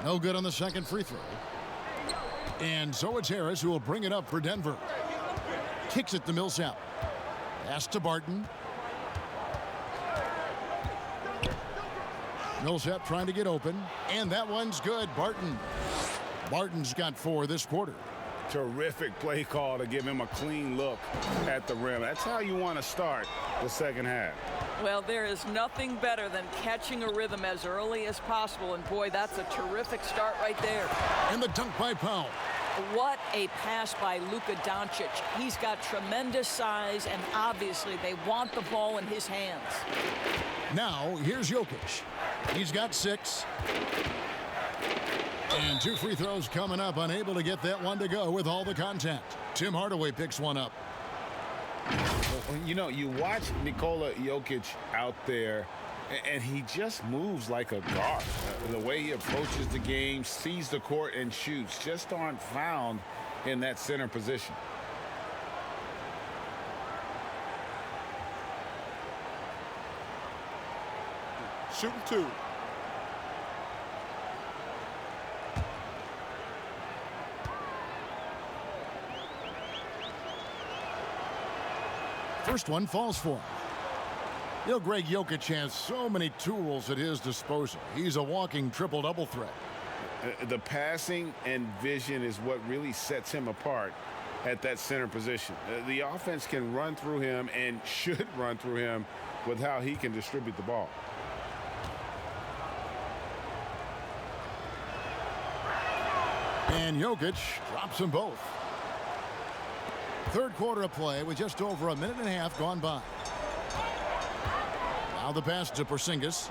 No good on the second free throw. And so it's Harris who will bring it up for Denver. Kicks it to Millsap. Pass to Barton. Millsap trying to get open. And that one's good. Barton's got 4 this quarter. Terrific play call to give him a clean look at the rim. That's how you want to start the second half. Well, there is nothing better than catching a rhythm as early as possible. And, boy, that's a terrific start right there. And the dunk by Powell. What a pass by Luka Doncic. He's got tremendous size, and obviously they want the ball in his hands. Now, here's Jokic. He's got 6. And 2 free throws coming up, unable to get that one to go with all the contact. Tim Hardaway picks one up. You know, you watch Nikola Jokic out there, and he just moves like a guard. The way he approaches the game, sees the court, and shoots just aren't found in that center position. Shooting 2. First one falls for him. You know, Greg, Jokic has so many tools at his disposal. He's a walking triple-double threat. The passing and vision is what really sets him apart at that center position. The offense can run through him and should run through him with how he can distribute the ball. And Jokic drops them both. Third quarter of play with just over a minute and a half gone by. Now the pass to Porzingis.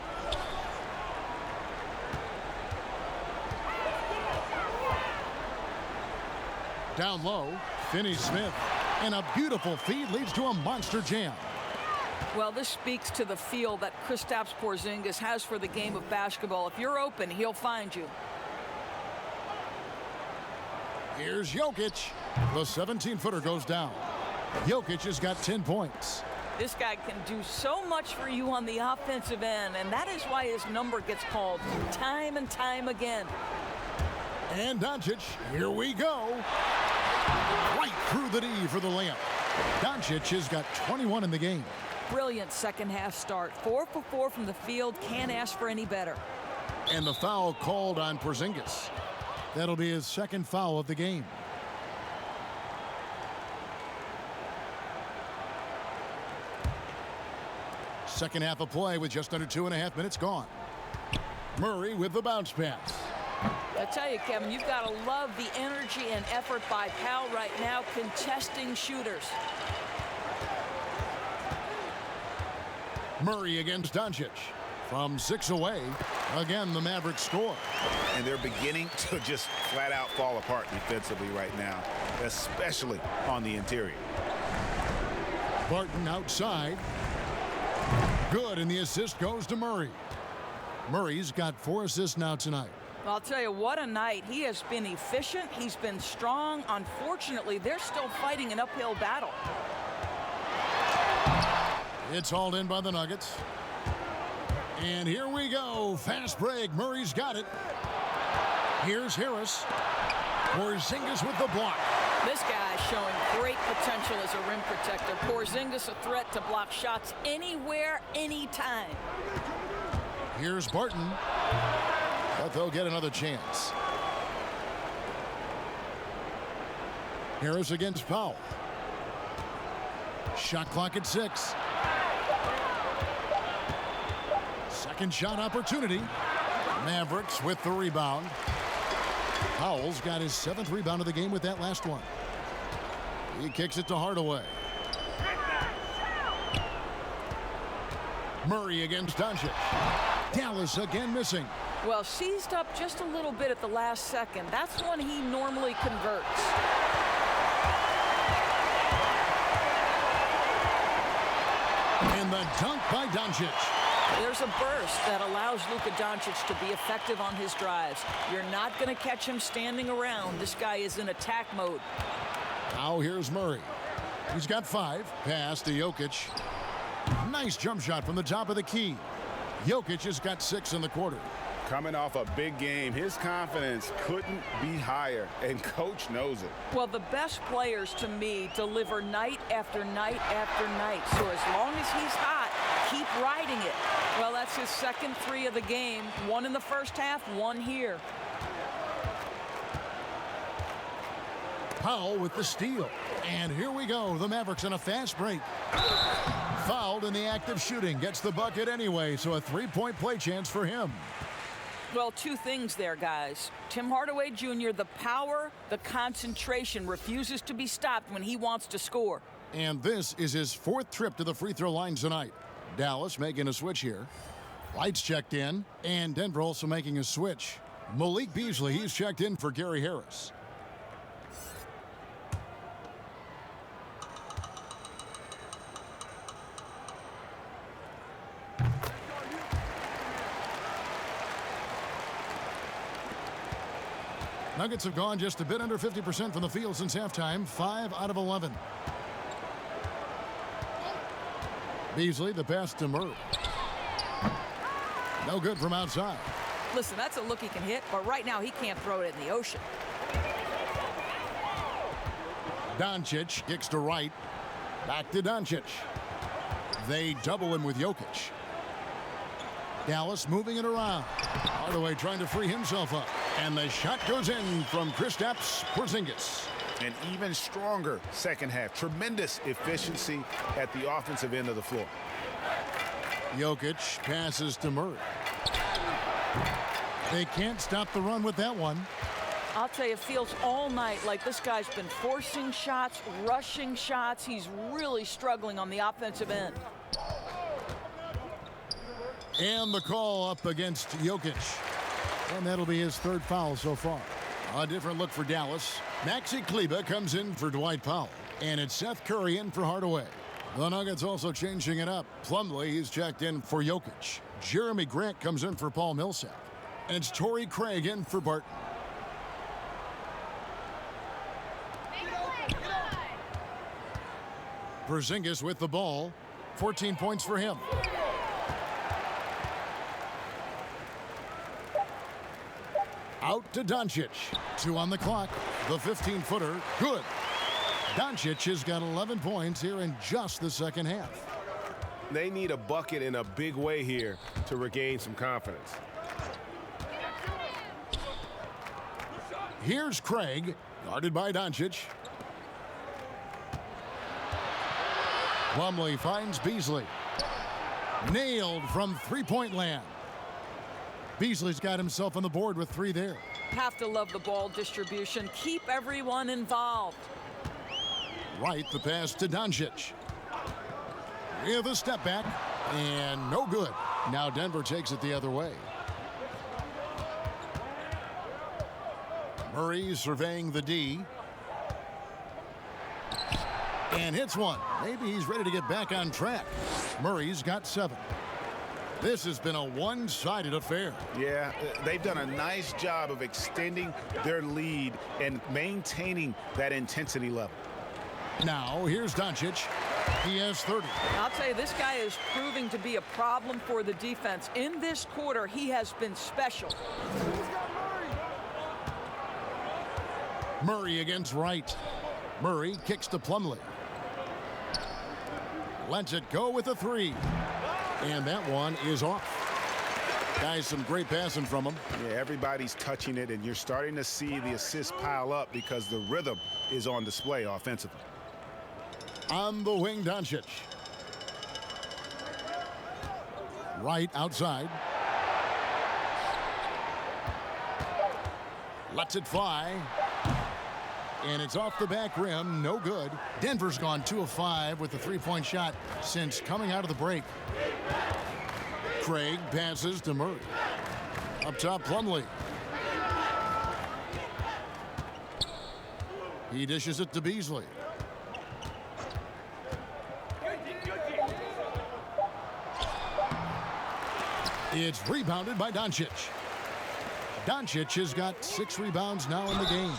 Down low, Finney-Smith. And a beautiful feed leads to a monster jam. Well, this speaks to the feel that Kristaps Porzingis has for the game of basketball. If you're open, he'll find you. Here's Jokic. The 17-footer goes down. Jokic has got 10 points. This guy can do so much for you on the offensive end, and that is why his number gets called time and time again. And Doncic, here we go. Right through the D for the layup. Doncic has got 21 in the game. Brilliant second half start. 4 for 4 from the field. Can't ask for any better. And the foul called on Porzingis. That'll be his second foul of the game. Second half of play with just under 2.5 minutes gone. Murray with the bounce pass. I tell you, Kevin, you've got to love the energy and effort by Powell right now contesting shooters. Murray against Doncic. From 6 away, again the Mavericks score. And they're beginning to just flat out fall apart defensively right now, especially on the interior. Barton outside. Good, and the assist goes to Murray. Murray's got 4 assists now tonight. I'll tell you, what a night. He has been efficient. He's been strong. Unfortunately, they're still fighting an uphill battle. It's hauled in by the Nuggets. And here we go. Fast break. Murray's got it. Here's Harris. Porzingis with the block. This guy is showing great potential as a rim protector. Porzingis a threat to block shots anywhere, anytime. Here's Barton. But they'll get another chance. Harris against Powell. Shot clock at 6. Second shot opportunity. Mavericks with the rebound. Powell's got his 7th rebound of the game with that last one. He kicks it to Hardaway. Murray against Doncic. Dallas again missing. Well, seized up just a little bit at the last second. That's when he normally converts. And the dunk by Doncic. There's a burst that allows Luka Doncic to be effective on his drives. You're not going to catch him standing around. This guy is in attack mode. Now here's Murray. He's got 5. Pass to Jokic. Nice jump shot from the top of the key. Jokic has got 6 in the quarter. Coming off a big game, his confidence couldn't be higher, and coach knows it. Well, the best players to me deliver night after night after night. So as long as he's hot, keep riding it. Well, that's his second 3 of the game. 1 in the first half, 1 here. Powell with the steal. And here we go. The Mavericks on a fast break. Fouled in the act of shooting. Gets the bucket anyway, so a three-point play chance for him. Well, two things there, guys. Tim Hardaway Jr., the power, the concentration, refuses to be stopped when he wants to score. And this is his fourth trip to the free throw line tonight. Dallas making a switch here. Lights checked in, and Denver also making a switch. Malik Beasley, he's checked in for Gary Harris. Nuggets have gone just a bit under 50% from the field since halftime, 5 out of 11. Beasley, the pass to Murray. No good from outside. Listen, that's a look he can hit, but right now he can't throw it in the ocean. Doncic kicks to right. Back to Doncic. They double him with Jokic. Dallas moving it around. Hardaway trying to free himself up. And the shot goes in from Kristaps Porzingis. An even stronger second half. Tremendous efficiency at the offensive end of the floor. Jokic passes to Murray. They can't stop the run with that one. I'll tell you, it feels all night like this guy's been forcing shots, rushing shots. He's really struggling on the offensive end. And the call up against Jokic. And that'll be his third foul so far. A different look for Dallas. Maxi Kleber comes in for Dwight Powell. And it's Seth Curry in for Hardaway. The Nuggets also changing it up. Plumlee, he's checked in for Jokic. Jeremy Grant comes in for Paul Millsap. And it's Torrey Craig in for Barton. Porzingis with the ball. 14 points for him. Out to Doncic. 2 on the clock. The 15-footer. Good. Doncic has got 11 points here in just the second half. They need a bucket in a big way here to regain some confidence. Here's Craig, guarded by Doncic. Plumlee finds Beasley. Nailed from three-point land. Beasley's got himself on the board with 3 there. Have to love the ball distribution. Keep everyone involved. Right, the pass to Doncic. With a step back, and no good. Now Denver takes it the other way. Murray surveying the D. And hits one. Maybe he's ready to get back on track. Murray's got 7. This has been a one-sided affair. Yeah, they've done a nice job of extending their lead and maintaining that intensity level. Now, here's Doncic. He has 30. I'll tell you, this guy is proving to be a problem for the defense. In this quarter, he has been special. Murray against Wright. Murray kicks to Plumlee. Lets it go with a 3. And that one is off. Guys, some great passing from him. Yeah, everybody's touching it, and you're starting to see the assists pile up because the rhythm is on display offensively. On the wing, Doncic. Right outside. Lets it fly. And it's off the back rim, no good. Denver's gone 2 of 5 with the three-point shot since coming out of the break. Craig passes to Murray. Up top, Plumlee. He dishes it to Beasley. It's rebounded by Doncic. Doncic has got 6 rebounds now in the game.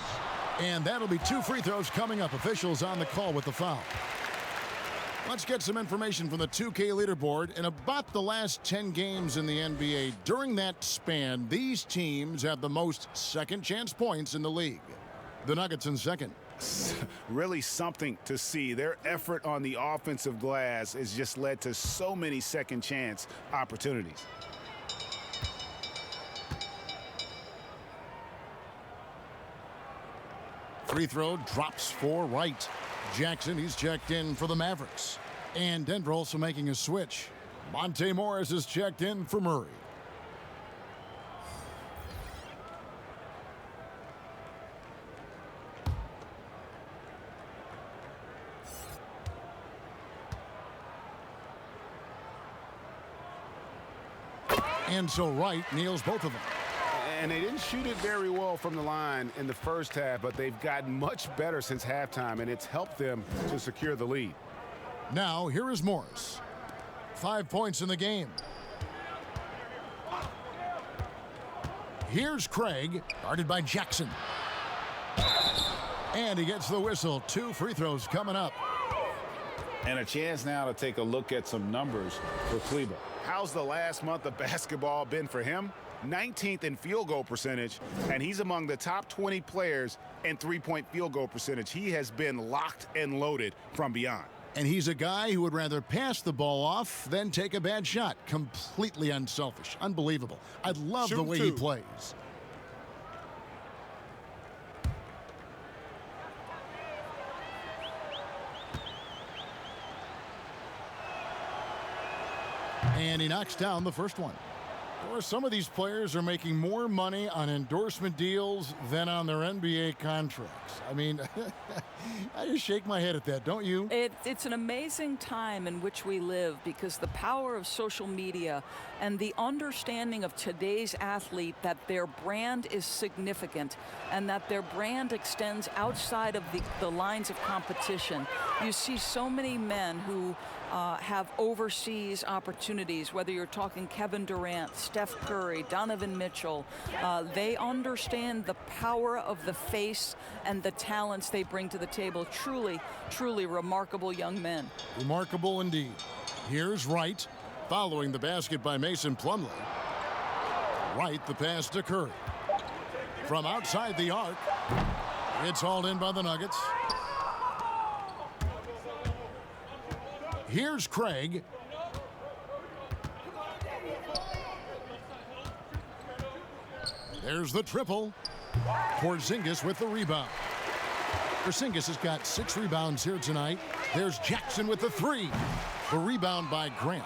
And that'll be 2 free throws coming up. Officials on the call with the foul. Let's get some information from the 2K leaderboard. In about the last 10 games in the NBA, during that span, these teams have the most second chance points in the league. The Nuggets in second. Really something to see. Their effort on the offensive glass has just led to so many second chance opportunities. Free throw drops for Wright. Jackson, he's checked in for the Mavericks. And Denver also making a switch. Monte Morris is checked in for Murray. And so Wright nails both of them. And they didn't shoot it very well from the line in the first half, but they've gotten much better since halftime, and it's helped them to secure the lead. Now, here is Morris. 5 points in the game. Here's Craig, guarded by Jackson. And he gets the whistle. 2 free throws coming up. And a chance now to take a look at some numbers for Kleber. How's the last month of basketball been for him? 19th in field goal percentage, and he's among the top 20 players in three-point field goal percentage. He has been locked and loaded from beyond. And he's a guy who would rather pass the ball off than take a bad shot. Completely unselfish. Unbelievable. I love the way he plays. And he knocks down the first one. Or some of these players are making more money on endorsement deals than on their NBA contracts. I mean, I just shake my head at that, don't you? It's an amazing time in which we live because the power of social media and the understanding of today's athlete that their brand is significant and that their brand extends outside of the lines of competition. You see so many men who have overseas opportunities, whether you're talking Kevin Durant, Steph Curry, Donovan Mitchell. They understand the power of the face and the talents they bring to the table. Truly, truly remarkable young men. Remarkable indeed. Here's Wright, following the basket by Mason Plumlee. Wright, the pass to Curry. From outside the arc, it's hauled in by the Nuggets. Here's Craig. There's the triple. Porzingis with the rebound. Porzingis has got 6 rebounds here tonight. There's Jackson with the 3. The rebound by Grant.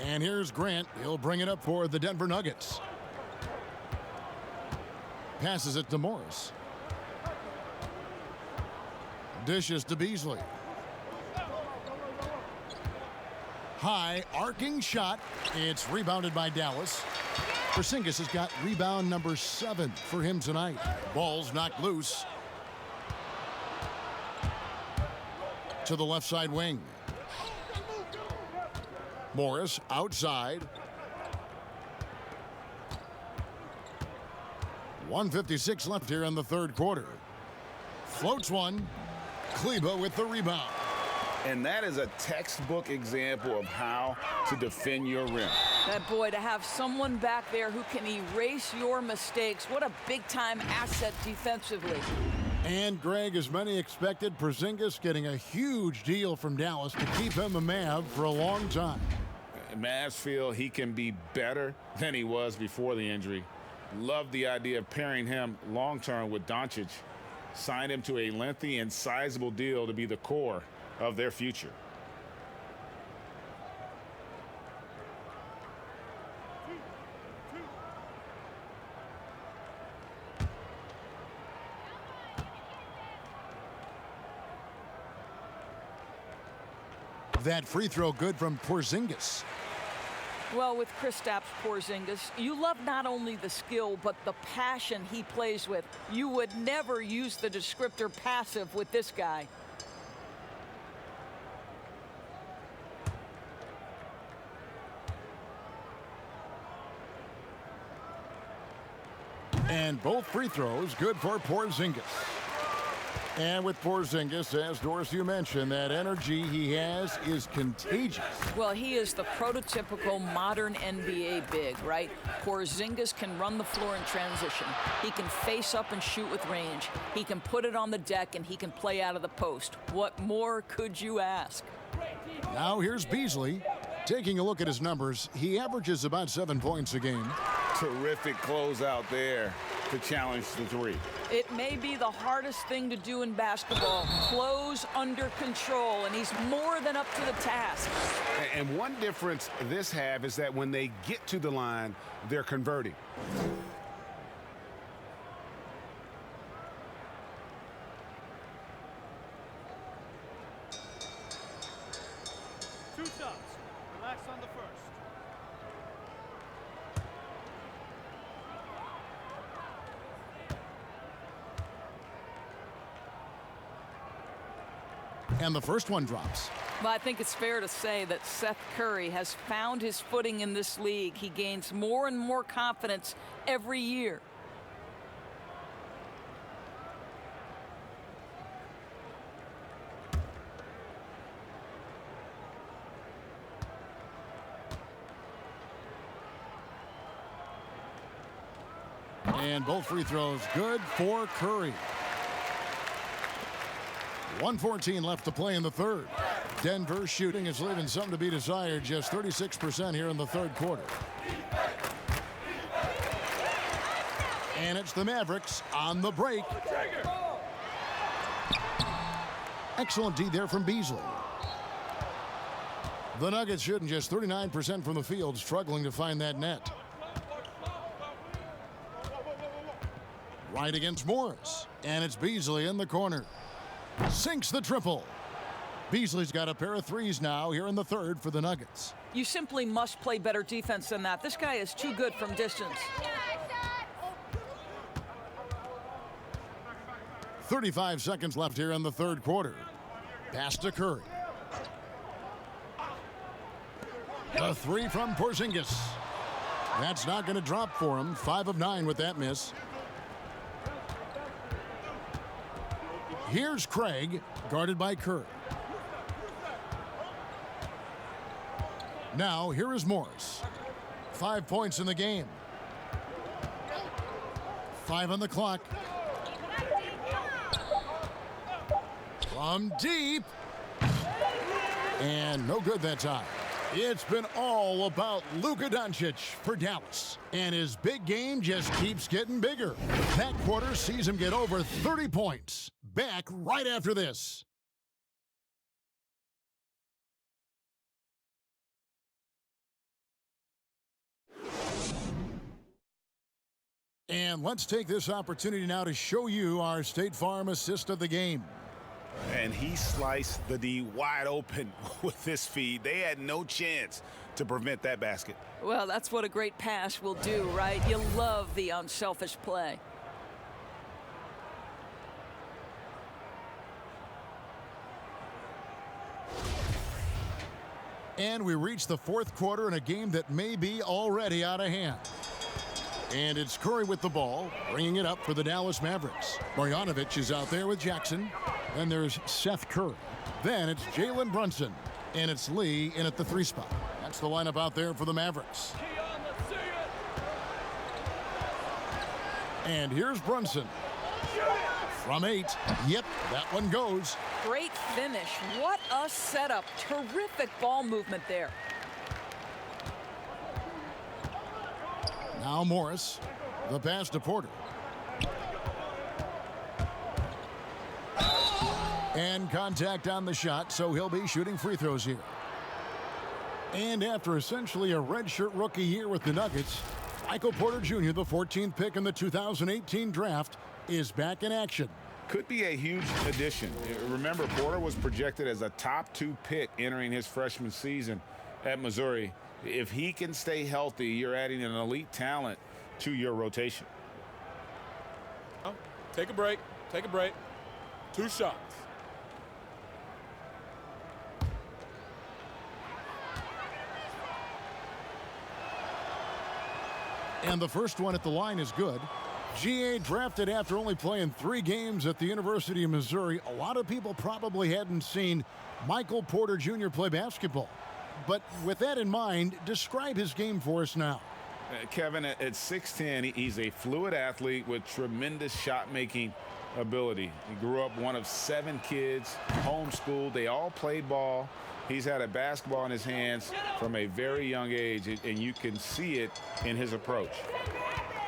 And here's Grant. He'll bring it up for the Denver Nuggets. Passes it to Morris. Dishes to Beasley. High arcing shot. It's rebounded by Dallas. Porzingis has got rebound number 7 for him tonight. Ball's knocked loose. To the left side wing. Morris outside. 1:56 left here in the third quarter. Floats one. Kleber with the rebound. And that is a textbook example of how to defend your rim. That boy, to have someone back there who can erase your mistakes, what a big-time asset defensively. And Greg, as many expected, Porzingis getting a huge deal from Dallas to keep him a Mav for a long time. Mavs feel he can be better than he was before the injury. Love the idea of pairing him long-term with Doncic. Signed him to a lengthy and sizable deal to be the core of their future. That free throw good from Porzingis. Well, with Kristaps Porzingis, you love not only the skill, but the passion he plays with. You would never use the descriptor passive with this guy. And both free throws good for Porzingis. And with Porzingis, as Doris, you mentioned, that energy he has is contagious. Well, he is the prototypical modern NBA big, right? Porzingis can run the floor in transition. He can face up and shoot with range. He can put it on the deck, and he can play out of the post. What more could you ask? Now here's Beasley. Taking a look at his numbers, he averages about 7 points a game. Terrific closeout there to challenge the three. It may be the hardest thing to do in basketball. Close under control, and he's more than up to the task. And one difference this have is that when they get to the line, they're converting. Two shots. Relax on the first. And the first one drops. Well, I think it's fair to say that Seth Curry has found his footing in this league. He gains more and more confidence every year. And both free throws good for Curry. 1:14 left to play in the third. Denver's shooting is leaving something to be desired, just 36% here in the third quarter. And it's the Mavericks on the break. Excellent D there from Beasley. The Nuggets shooting just 39% from the field, struggling to find that net. Right against Morris. And it's Beasley in the corner. Sinks the triple. Beasley's got a pair of threes now here in the third for the Nuggets. You simply must play better defense than that. This guy is too good from distance. 35 seconds left here in the third quarter. Pass to Curry. The three from Porzingis. That's not going to drop for him. 5 of 9 with that miss. Here's Craig, guarded by Curry. Now, here is Morris. 5 points in the game. 5 on the clock. From deep. And no good that time. It's been all about Luka Doncic for Dallas. And his big game just keeps getting bigger. That quarter sees him get over 30 points. Back right after this. And let's take this opportunity now to show you our State Farm assist of the game. And he sliced the D wide open with his feed. They had no chance to prevent that basket. Well, that's what a great pass will do, right? You love the unselfish play. And we reach the fourth quarter in a game that may be already out of hand. And it's Curry with the ball, bringing it up for the Dallas Mavericks. Marjanovic is out there with Jackson. Then there's Seth Curry. Then it's Jalen Brunson. And it's Lee in at the 3 spot. That's the lineup out there for the Mavericks. And here's Brunson. From 8. Yep, that one goes. Great finish. What a setup. Terrific ball movement there. Now Morris. The pass to Porter. And contact on the shot, so he'll be shooting free throws here. And after essentially a redshirt rookie year with the Nuggets, Michael Porter Jr., the 14th pick in the 2018 draft, is back in action. Could be a huge addition. Remember, Porter was projected as a top 2 pick entering his freshman season at Missouri. If he can stay healthy, you're adding an elite talent to your rotation. Take a break. Take a break. 2 shots. And the first one at the line is good. GA drafted after only playing 3 games at the University of Missouri. A lot of people probably hadn't seen Michael Porter Jr. play basketball. But with that in mind, describe his game for us now. Kevin, at 6'10", he's a fluid athlete with tremendous shot-making ability. He grew up one of 7 kids, homeschooled. They all played ball. He's had a basketball in his hands from a very young age, and you can see it in his approach.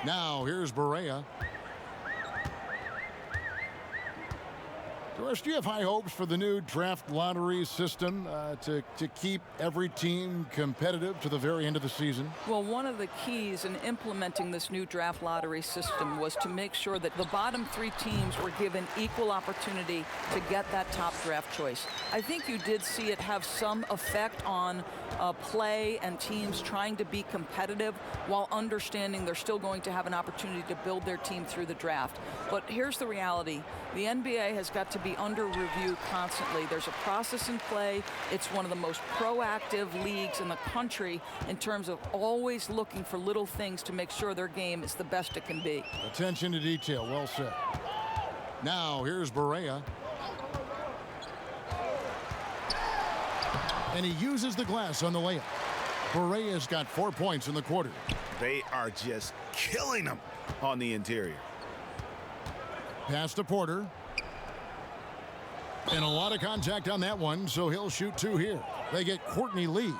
Now here's Barea. Doris, do you have high hopes for the new draft lottery system to keep every team competitive to the very end of the season? Well, one of the keys in implementing this new draft lottery system was to make sure that the bottom 3 teams were given equal opportunity to get that top draft choice. I think you did see it have some effect on play and teams trying to be competitive while understanding they're still going to have an opportunity to build their team through the draft. But here's the reality. The NBA has got to be under review constantly. There's a process in play. It's one of the most proactive leagues in the country in terms of always looking for little things to make sure their game is the best it can be. Attention to detail. Well said. Now here's Barea. And he uses the glass on the layup. Barea's got 4 points in the quarter. They are just killing them on the interior. Pass to Porter. And a lot of contact on that one, so he'll shoot 2 here. They get Courtney Lee.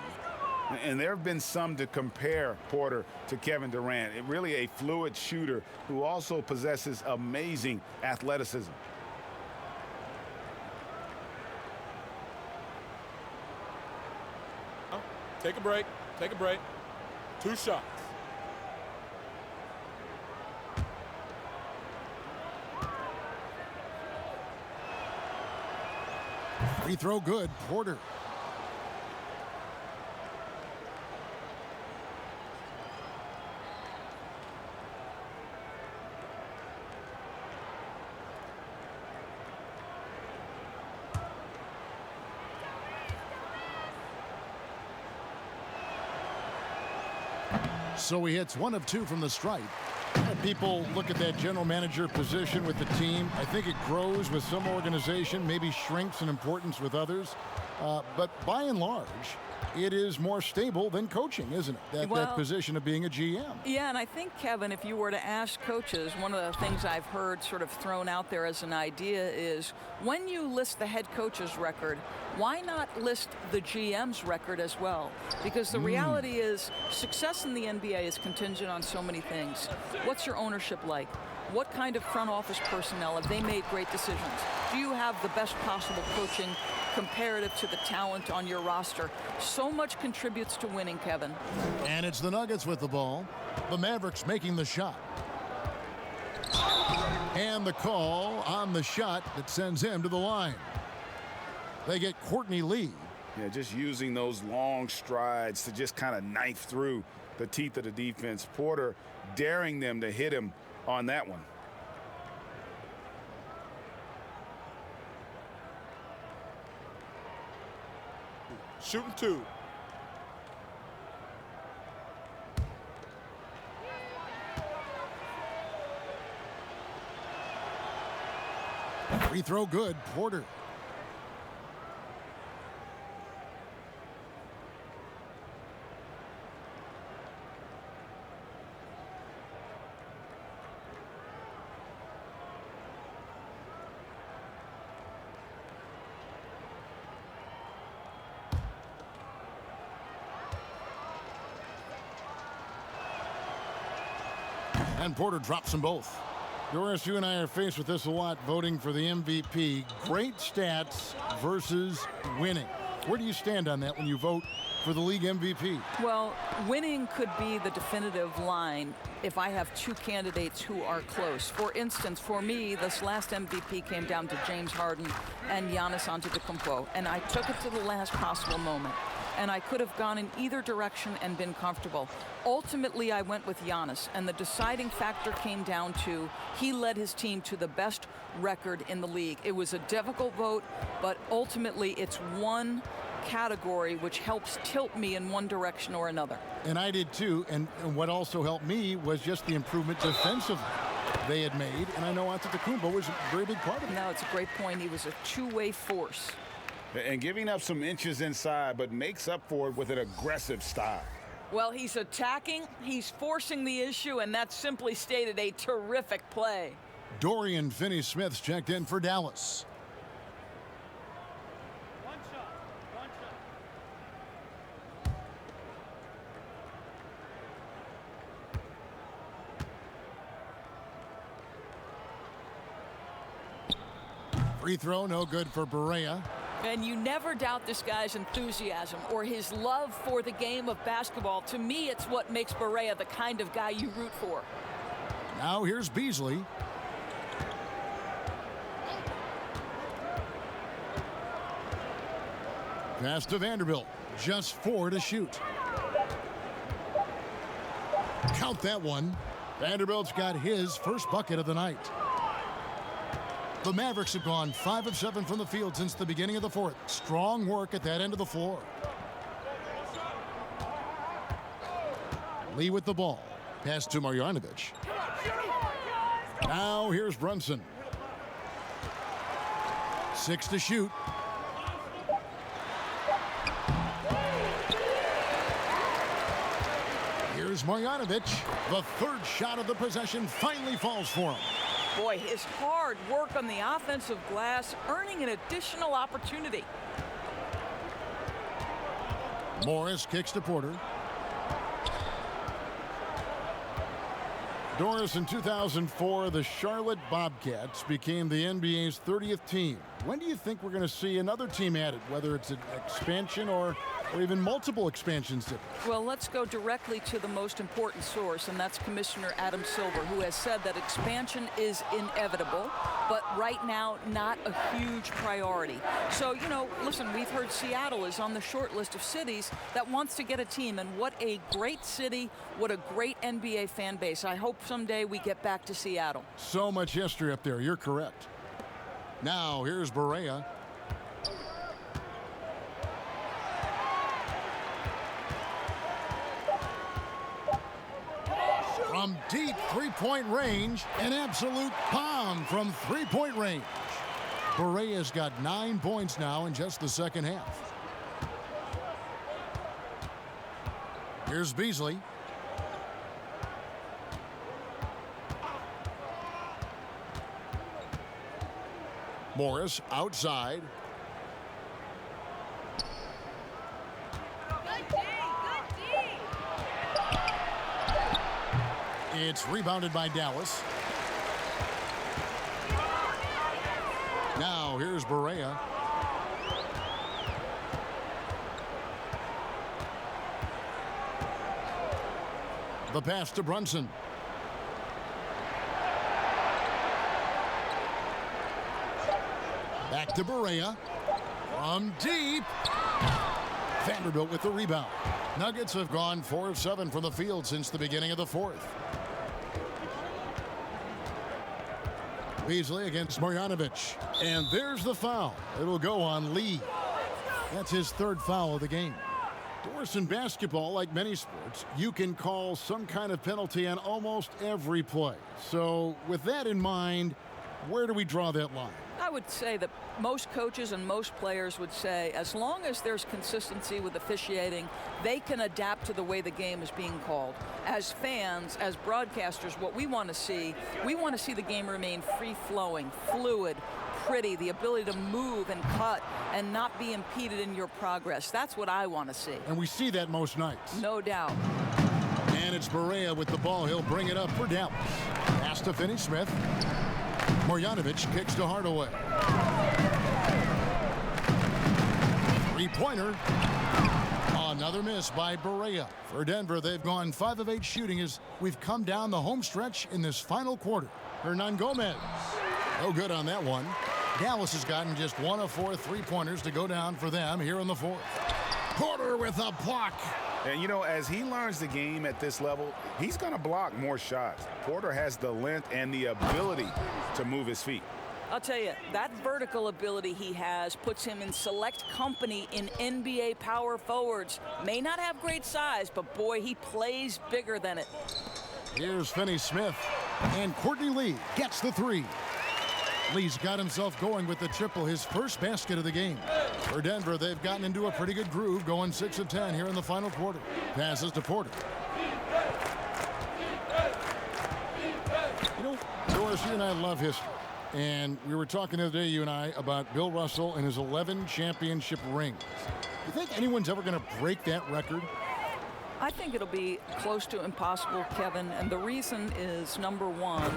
And there have been some to compare Porter to Kevin Durant. Really a fluid shooter who also possesses amazing athleticism. Take a break. Take a break. 2 shots. Free throw good. Porter. So he hits 1 of 2 from the stripe. People look at that general manager position with the team. I think it grows with some organization, maybe shrinks in importance with others. But by and large, it is more stable than coaching, isn't it? That position of being a GM. Yeah, and I think, Kevin, if you were to ask coaches, one of the things I've heard sort of thrown out there as an idea is when you list the head coach's record, why not list the GM's record as well? Because the reality is success in the NBA is contingent on so many things. What's your ownership like? What kind of front office personnel? Have they made great decisions? Do you have the best possible coaching comparative to the talent on your roster? So much contributes to winning, Kevin. And it's the Nuggets with the ball. The Mavericks making the shot. And the call on the shot that sends him to the line. They get Courtney Lee. Yeah, just using those long strides to just kind of knife through the teeth of the defense. Porter daring them to hit him on that one. Shooting 2. Free throw good. Porter. And Porter drops them both. Doris, you and I are faced with this a lot, voting for the MVP. Great stats versus winning. Where do you stand on that when you vote for the league MVP? Well, winning could be the definitive line if I have 2 candidates who are close. For instance, for me, this last MVP came down to James Harden and Giannis Antetokounmpo, and I took it to the last possible moment. And I could have gone in either direction and been comfortable. Ultimately, I went with Giannis, and the deciding factor came down to he led his team to the best record in the league. It was a difficult vote, but ultimately it's one category which helps tilt me in one direction or another. And I did too, and what also helped me was just the improvement defensively they had made, and I know Antetokounmpo was a very big part of it. No, it's a great point. He was a two-way force. And giving up some inches inside, but makes up for it with an aggressive style. Well, he's attacking, he's forcing the issue, and that's simply stated a terrific play. Dorian Finney-Smith's checked in for Dallas. Free throw, no good for Barea. And you never doubt this guy's enthusiasm or his love for the game of basketball. To me, it's what makes Barea the kind of guy you root for. Now here's Beasley. Pass to Vanderbilt. Just 4 to shoot. Count that one. Vanderbilt's got his first bucket of the night. The Mavericks have gone 5 of 7 from the field since the beginning of the fourth. Strong work at that end of the floor. Lee with the ball. Pass to Marjanovic. Now here's Brunson. 6 to shoot. Here's Marjanovic. The third shot of the possession finally falls for him. Boy, his hard work on the offensive glass earning an additional opportunity. Morris kicks to Porter. Doris, in 2004, the Charlotte Bobcats became the NBA's 30th team. When do you think we're going to see another team added, whether it's an expansion or even multiple expansions? Well, let's go directly to the most important source, and that's Commissioner Adam Silver, who has said that expansion is inevitable, but right now not a huge priority. So, you know, listen, we've heard Seattle is on the short list of cities that wants to get a team, and what a great city, what a great NBA fan base. I hope someday we get back to Seattle. So much history up there. You're correct. Now here's Barea. From deep three-point range, an absolute bomb from three-point range. Barea's got 9 points now in just the second half. Here's Beasley. Morris outside. It's rebounded by Dallas. Now here's Barea. The pass to Brunson. Back to Barea. From deep. Vanderbilt with the rebound. Nuggets have gone 4 of 7 from the field since the beginning of the fourth. Beasley against Marjanovic. And there's the foul. It'll go on Lee. That's his third foul of the game. Doris, in basketball, like many sports, you can call some kind of penalty on almost every play. So with that in mind, where do we draw that line? I would say that most coaches and most players would say as long as there's consistency with officiating, they can adapt to the way the game is being called. As fans, as broadcasters, what we want to see the game remain free-flowing, fluid, pretty, the ability to move and cut and not be impeded in your progress. That's what I want to see. And we see that most nights. No doubt. And it's Barea with the ball. He'll bring it up for Dallas. Pass to Finney-Smith. Marjanovic kicks to Hardaway. Three-pointer. Another miss by Barea. For Denver, they've gone 5 of 8 shooting as we've come down the home stretch in this final quarter. Hernangomez. No good on that one. Dallas has gotten just 1 of 4 three-pointers to go down for them here in the fourth. Porter with a block. And, you know, as he learns the game at this level, he's going to block more shots. Porter has the length and the ability to move his feet. I'll tell you, that vertical ability he has puts him in select company in NBA power forwards. May not have great size, but boy, he plays bigger than it. Here's Finney-Smith, and Courtney Lee gets the three. Lee's got himself going with the triple, his first basket of the game. For Denver, they've gotten into a pretty good groove, going 6 of 10 here in the final quarter. Passes to Porter. You know, Doris, you and I love history. And we were talking the other day, you and I, about Bill Russell and his 11 championship rings. You think anyone's ever going to break that record? I think it'll be close to impossible, Kevin, and the reason is, number one,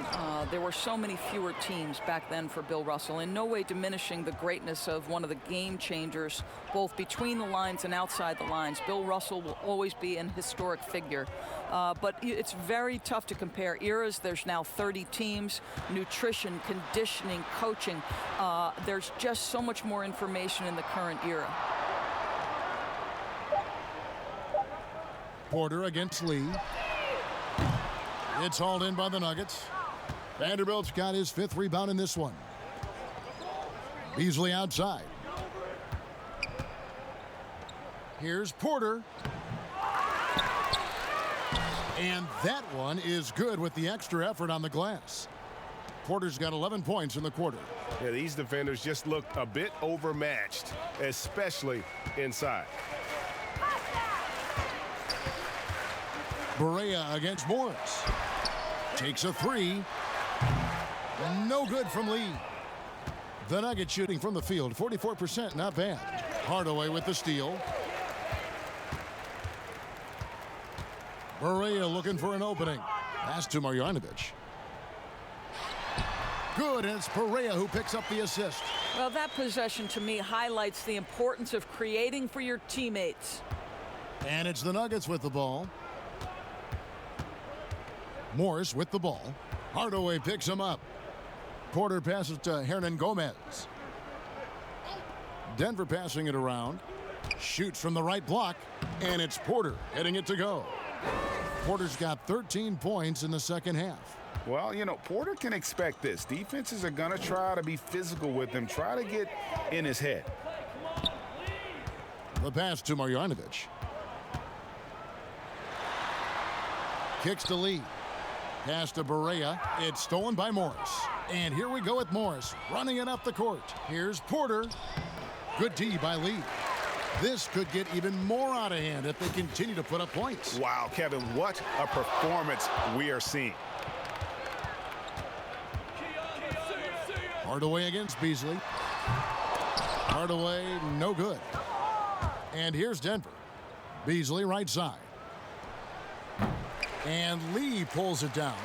there were so many fewer teams back then for Bill Russell, in no way diminishing the greatness of one of the game changers, both between the lines and outside the lines. Bill Russell will always be an historic figure, but it's very tough to compare eras. There's now 30 teams, nutrition, conditioning, coaching. There's just so much more information in the current era. Porter against Lee. It's hauled in by the Nuggets. Vanderbilt's got his 5th rebound in this one. Beasley outside. Here's Porter. And that one is good with the extra effort on the glass. Porter's got 11 points in the quarter. Yeah, these defenders just look a bit overmatched, especially inside. Barea against Morris. Takes a 3. No good from Lee. The Nuggets shooting from the field, 44%, not bad. Hardaway with the steal. Barea looking for an opening. Pass to Marjanovic. Good, and it's Barea who picks up the assist. Well, that possession to me highlights the importance of creating for your teammates. And it's the Nuggets with the ball. Morris with the ball. Hardaway picks him up. Porter passes to Hernan Gomez. Denver passing it around. Shoots from the right block. And it's Porter heading it to go. Porter's got 13 points in the second half. Well, you know, Porter can expect this. Defenses are going to try to be physical with him, try to get in his head. The pass to Marjanovic. Kicks to Lee. Pass to Barea. It's stolen by Morris. And here we go with Morris running it up the court. Here's Porter. Good D by Lee. This could get even more out of hand if they continue to put up points. Wow, Kevin, what a performance we are seeing. Hardaway against Beasley. Hardaway, no good. And here's Denver. Beasley right side. And Lee pulls it down.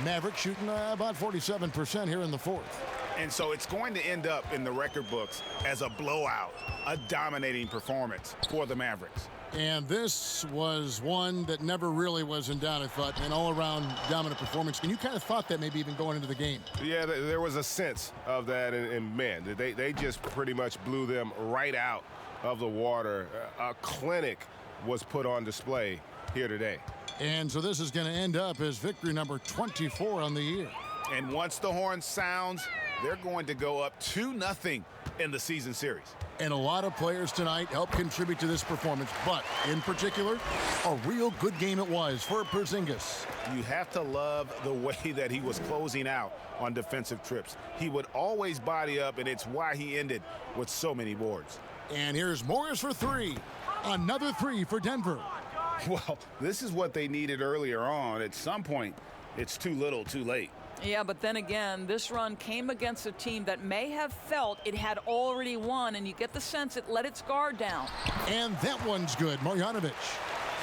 Mavericks shooting about 47% here in the fourth. And so it's going to end up in the record books as a blowout, a dominating performance for the Mavericks. And this was one that never really was in doubt, I thought, an all-around dominant performance. And you kind of thought that maybe even going into the game. Yeah, there was a sense of that, and man, they just pretty much blew them right out of the water. A clinic was put on display here today. And so this is going to end up as victory number 24 on the year. And once the horn sounds, they're going to go up 2-0 in the season series. And a lot of players tonight helped contribute to this performance, but in particular, a real good game it was for Porzingis. You have to love the way that he was closing out on defensive trips. He would always body up, and it's why he ended with so many boards. And here's Morris for 3. Another 3 for Denver. Well, this is what they needed earlier on. At some point, it's too little, too late. Yeah, but then again, this run came against a team that may have felt it had already won, and you get the sense it let its guard down. And that one's good. Marjanovic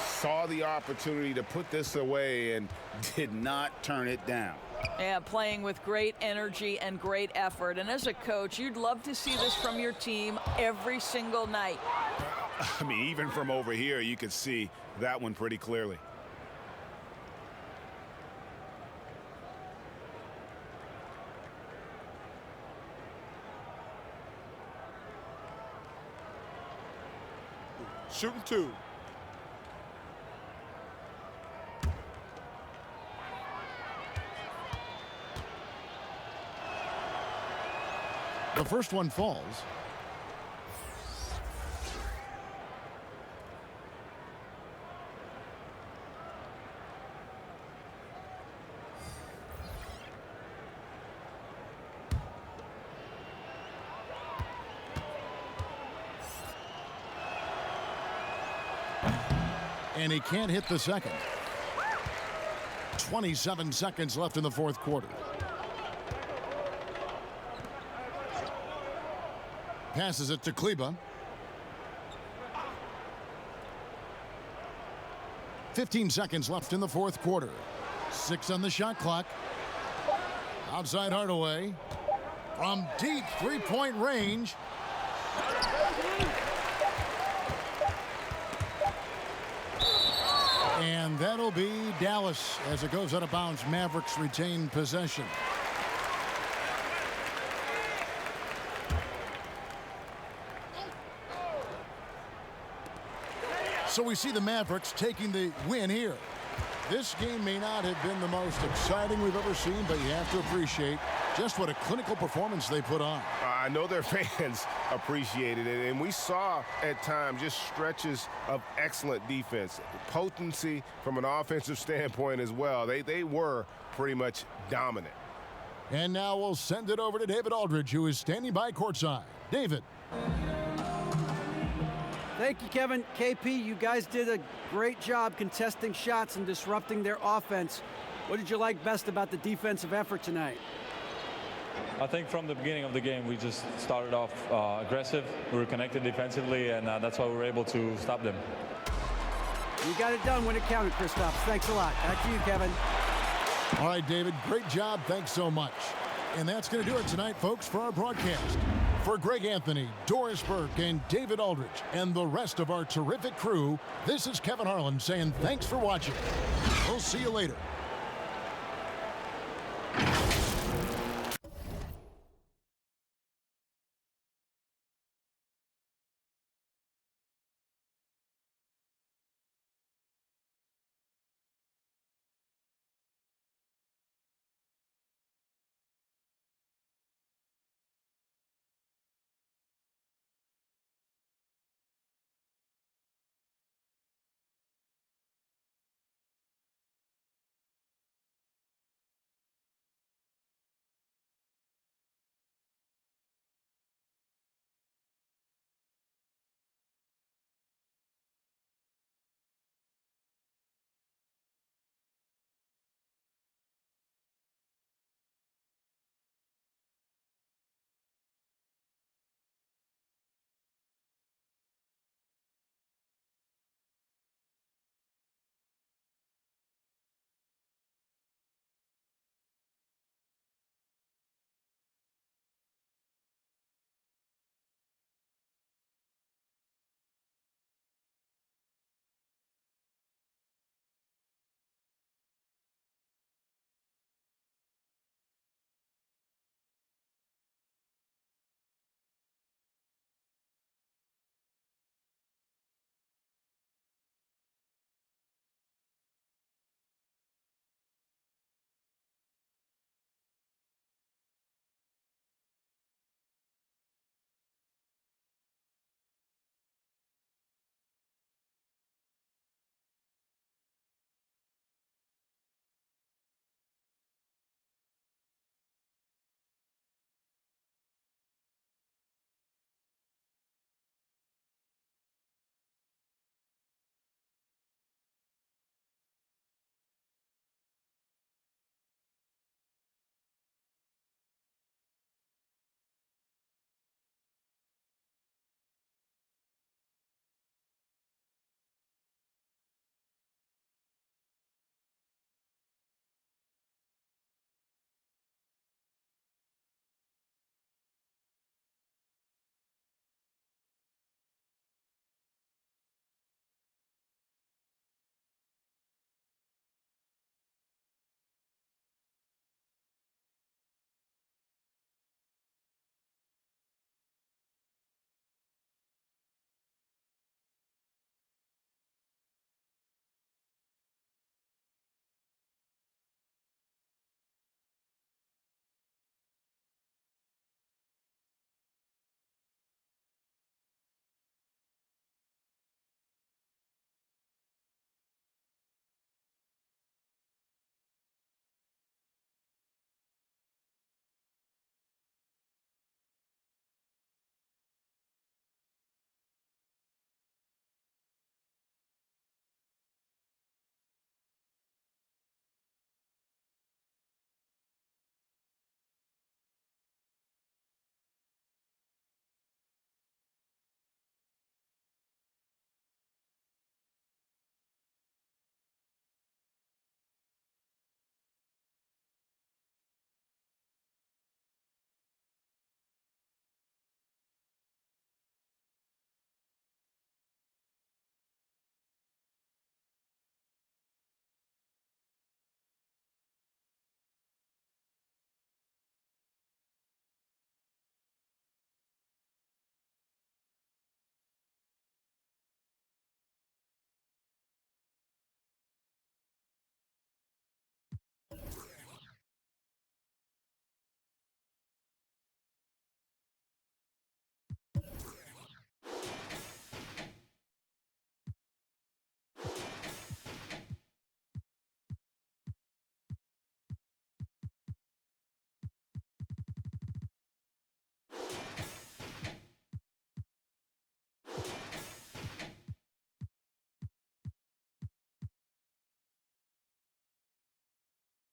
saw the opportunity to put this away and did not turn it down. Yeah, playing with great energy and great effort. And as a coach, you'd love to see this from your team every single night. I mean, even from over here, you could see that one pretty clearly. Shooting 2. The first one falls. And he can't hit the second. 27 seconds left in the fourth quarter. Passes it to Kleba. 15 seconds left in the fourth quarter. 6 on the shot clock. Outside Hardaway. From deep three-point range. And that'll be Dallas as it goes out of bounds. Mavericks retain possession. So we see the Mavericks taking the win here. This game may not have been the most exciting we've ever seen, but you have to appreciate just what a clinical performance they put on. I know their fans appreciated it, and we saw at times just stretches of excellent defense. Potency from an offensive standpoint as well. They were pretty much dominant. And now we'll send it over to David Aldridge, who is standing by courtside. David. Thank you, Kevin. KP, you guys did a great job contesting shots and disrupting their offense. What did you like best about the defensive effort tonight? I think from the beginning of the game, we just started off aggressive. We were connected defensively, and that's why we were able to stop them. You got it done when it counted, Kristaps. Thanks a lot. Back to you, Kevin. All right, David, great job. Thanks so much. And that's going to do it tonight, folks, for our broadcast. For Greg Anthony, Doris Burke, and David Aldridge, and the rest of our terrific crew, this is Kevin Harlan saying thanks for watching. We'll see you later.